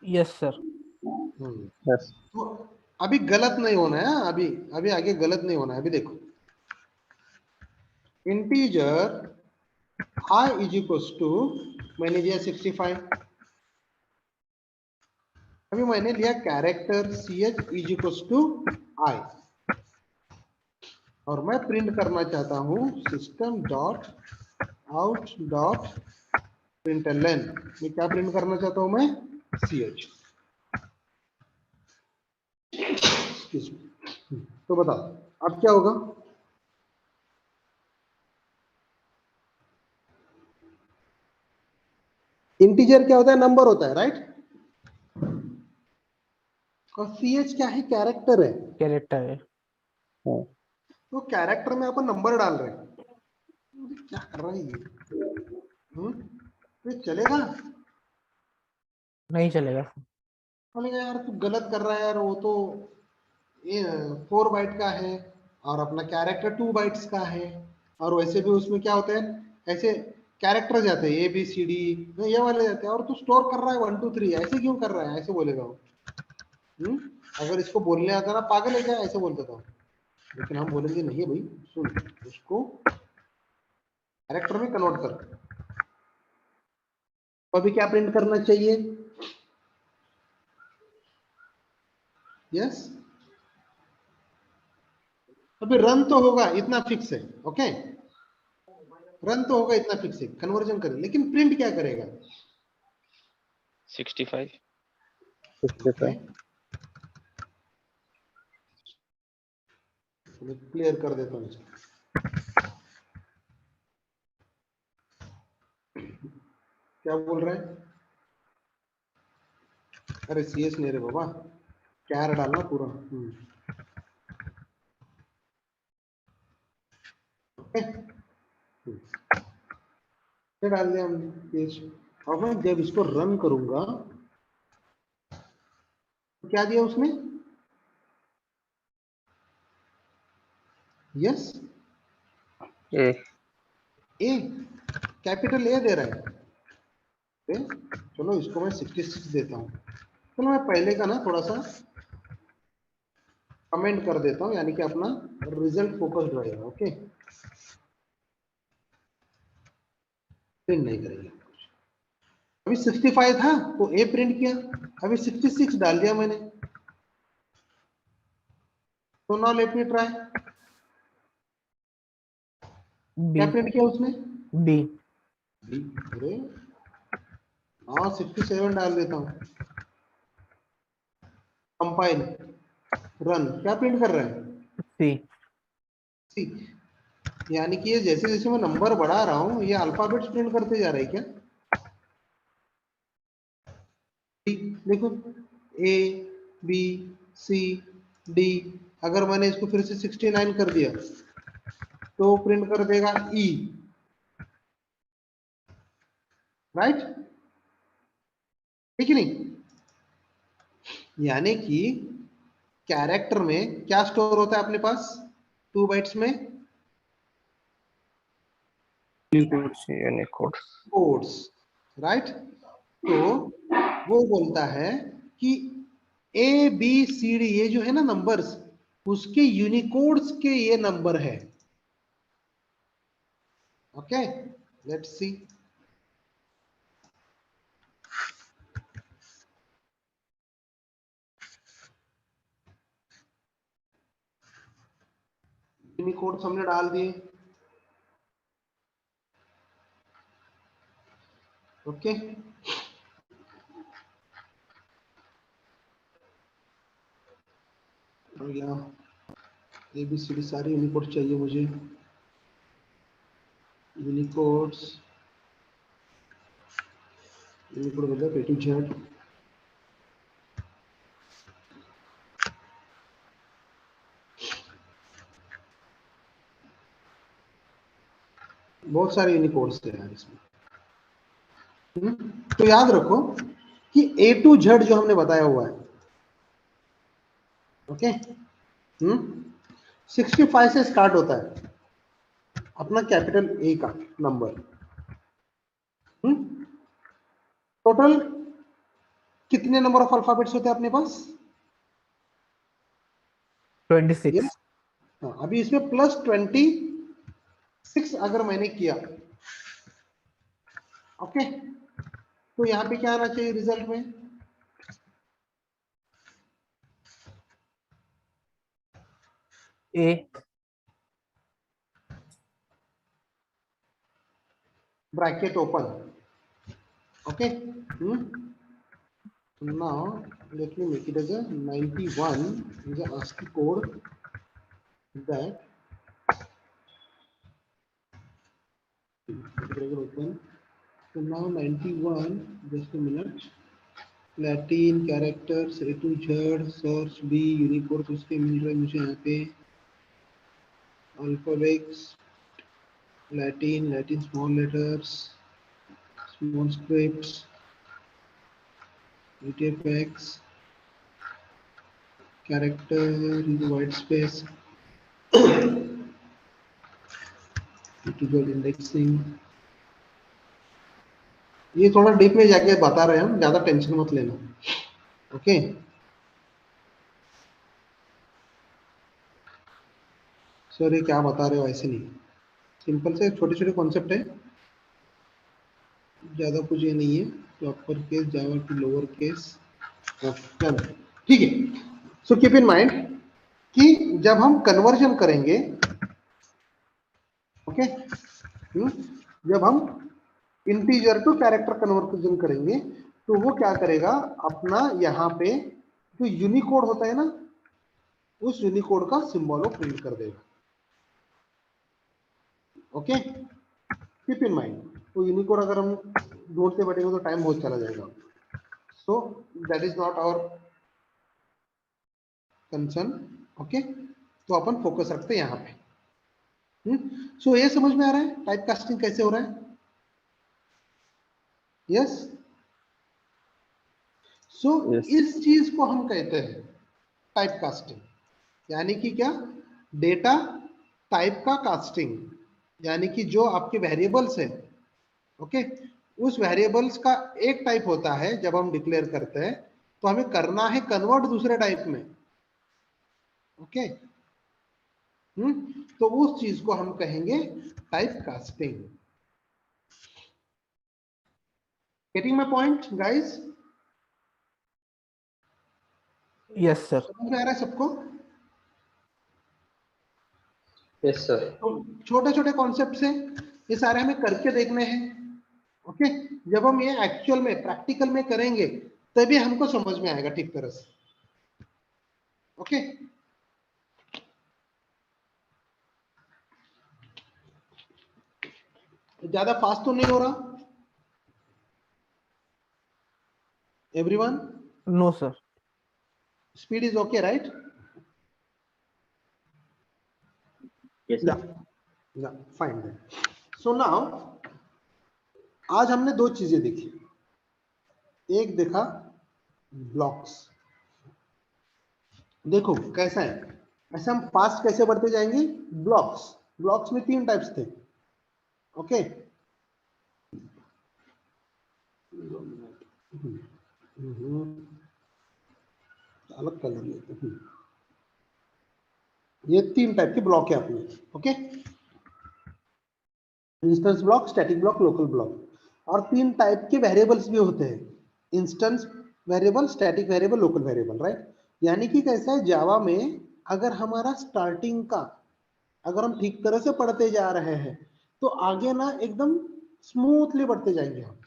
yes sir. Yes. तो अभी गलत नहीं होना है, अभी अभी आगे गलत नहीं होना है। अभी देखो integer i is equal to, मैंने दिया 65, अभी मैंने लिया character ch is equal to i, और मैं प्रिंट करना चाहता हूं system dot out dot println, मैं क्या प्रिंट करना चाहता हूं मैं, ch। तो बताओ अब क्या होगा, इंटीजर क्या होता है, नंबर होता है, राइट, और ch क्या है, कैरेक्टर है, कैरेक्टर है। तो कैरेक्टर में अपन नंबर डाल रहे हैं, क्या कर रहा है ये चलेगा, नहीं चलेगा। बोलेगा यार तू गलत कर रहा है यार, वो तो ये 4 बाइट का है और अपना कैरेक्टर 2 बाइट्स का है, और वैसे भी उसमें क्या होता है, ऐसे कैरेक्टर जाते हैं ABCD, ये वाले जाते हैं, और तू स्टोर कर रहा है 1 2 3, ऐसे क्यों कर रहा है, ऐसे बोलेगा वो। अगर इसको बोलने आता ना, पागल है क्या, ऐसे बोलता था। लेकिन हम बोलेंगे नहीं भाई सुन, उसको कैरेक्टर में कन्वर्ट कर। तो अभी क्या प्रिंट करना चाहिए, यस अभी रन तो होगा, इतना फिक्स है, ओके रन तो होगा, इतना फिक्स है, कन्वर्जन करें, लेकिन प्रिंट क्या करेगा, 65। क्लियर कर देता हूँ इसको। क्या बोल रहे हैं, अरे CS नहीं रे बाबा, कैर डालना पूरा। डाल दिया हमने पेज। अब मैं जब इसको रन करूंगा तो क्या दिया उसने, yes A A, capital A दे रहा है। चलो इसको मैं 66 देता हूँ। चलो मैं पहले का ना थोड़ा सा कमेंट कर देता हूँ, यानी कि अपना रिजल्ट फोकस्ड रहेगा। ओके, प्रिंट नहीं करेंगे। अभी 65 था तो ए प्रिंट किया, अभी 66 डाल दिया मैंने। तो now let me try. B क्या प्रिंट किया उसने? बी अरे हाँ, 67 डाल देता हूँ। कंपाइल, रन, क्या प्रिंट कर रहा है? सी सी। यानी कि ये जैसे जैसे मैं नंबर बढ़ा रहा हूँ ये अल्फाबेट्स प्रिंट करते जा रहे हैं क्या? देखो ए बी सी डी, अगर मैंने इसको फिर से 69 कर दिया तो प्रिंट कर देगा ई, राइट? ठीक है नहीं? यानी कि कैरेक्टर में क्या स्टोर होता है अपने पास 2 बाइट्स में? Unicode codes, right? तो वो बोलता है कि ए बी सी डी ये जो है ना नंबर्स, उसके यूनिकोड्स के ये नंबर है। Okay, let's see. यूनिकोड्स हमने डाल दिए। ओके, और यहाँ ए बी सी डी सारे यूनिकोड चाहिए मुझे। यूनिकोड्स, यूनिकोड मतलब ए टू जेड। बहुत सारे यूनिकोड्स हैं यार इसमें। तो याद रखो कि ए टू जेड जो हमने बताया हुआ है, ओके, 65 से स्टार्ट होता है अपना कैपिटल ए का नंबर। टोटल कितने नंबर ऑफ अल्फाबेट्स होते हैं अपने पास? 26 हाँ, अभी इसमें प्लस 26 अगर मैंने किया, ओके, तो यहाँ पे क्या आना चाहिए रिजल्ट में? A bracket open, okay. Now let me make it as a 91 is a ASCII code that bracket open. So now 91, just a minute, Latin characters A to Z, source B, Unicode उसके मिल रहे मुझे यहाँ पे, alphabets, Latin small letters, small scripts, UTF-X, character is white space, A to Z indexing। ये थोड़ा deep में जाके बता रहे हैं हम, ज्यादा टेंशन मत लेना। ओके, सर ये क्या बता रहे हो? ऐसे नहीं, सिंपल से छोटे छोटे कॉन्सेप्ट है, ज्यादा कुछ ये नहीं है। तो upper case Java to lower case, ठीक है। सो कीप इन माइंड कि जब हम कन्वर्जन करेंगे, ओके, जब हम इंटीजर टू कैरेक्टर कन्वर्जन करेंगे तो वो क्या करेगा, अपना यहाँ पे जो यूनिकोड होता है ना, उस यूनिकोड का सिंबल वो प्रिंट कर देगा। Okay, keep in mind. तो यूनिकोड अगर हम ढूंढते बैठेंगे तो टाइम बहुत चला जाएगा। So that is not our concern. Okay, तो अपन फोकस रखते हैं यहाँ पे। सो ये समझ में आ रहा है टाइप कास्टिंग कैसे हो रहा है? यस। सो इस चीज को हम कहते हैं टाइप कास्टिंग, यानी कि क्या, डेटा टाइप का कास्टिंग, यानी कि जो आपके वेरिएबल्स है, ओके, उस वेरिएबल्स का एक टाइप होता है जब हम डिक्लेयर करते हैं तो हमें करना है कन्वर्ट दूसरे टाइप में, ओके। तो उस चीज को हम कहेंगे type casting. Getting my point guys? Yes sir. समझ में आ रहा है सबको? Yes sir. तो छोटे छोटे कॉन्सेप्ट है, ये सारे हमें करके देखने हैं, ओके। जब हम ये एक्चुअल में प्रैक्टिकल में करेंगे तभी हमको समझ में आएगा ठीक तरह से, ओके। ज्यादा फास्ट तो नहीं हो रहा everyone? No sir. Speed is okay right? Yes yeah fine. So now आज हमने दो चीजें देखी, एक देखा ब्लॉक्स। देखो कैसा है, ऐसे हम फास्ट कैसे बढ़ते जाएंगे। ब्लॉक्स, ब्लॉक्स में 3 टाइप्स थे, ओके। अलग कलर लेते हैं। ये 3 टाइप के ब्लॉक है अपने, okay. Instance block, static block, local block. और 3 टाइप के वेरिएबल्स भी होते हैं, instance variable, static variable, local variable, right. यानी कि कैसा है, जावा में अगर हमारा स्टार्टिंग का अगर हम ठीक तरह से पढ़ते जा रहे हैं तो आगे ना एकदम स्मूथली बढ़ते जाएंगे हम,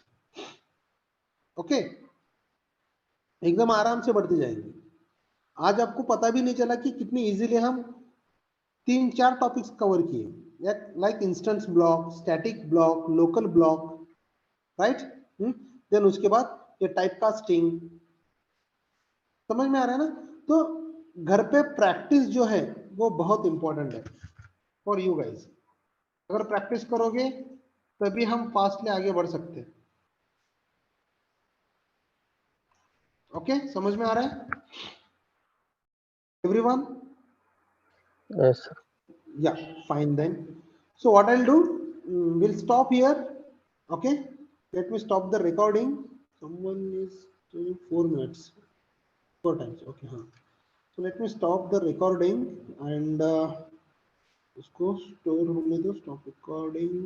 ओके, एकदम आराम से बढ़ते जाएंगे। आज आपको पता भी नहीं चला कि कितनी इजीली हम 3-4 टॉपिक्स कवर किए, like instance block, static block, local block, right. Then उसके बाद ये टाइप कास्टिंग, समझ में आ रहा है ना। तो घर पे प्रैक्टिस जो है वो बहुत इंपॉर्टेंट है फॉर यू गाइस। अगर प्रैक्टिस करोगे तभी हम फास्टली आगे बढ़ सकते हैं, ओके। समझ में आ रहा है everyone? Yes sir. Yeah, fine then. So what I'll do, we'll stop here, okay. Let me stop the recording. Someone is doing 4 minutes, 4 times, okay, huh. So let me stop the recording and उसको store होने दो, stop recording.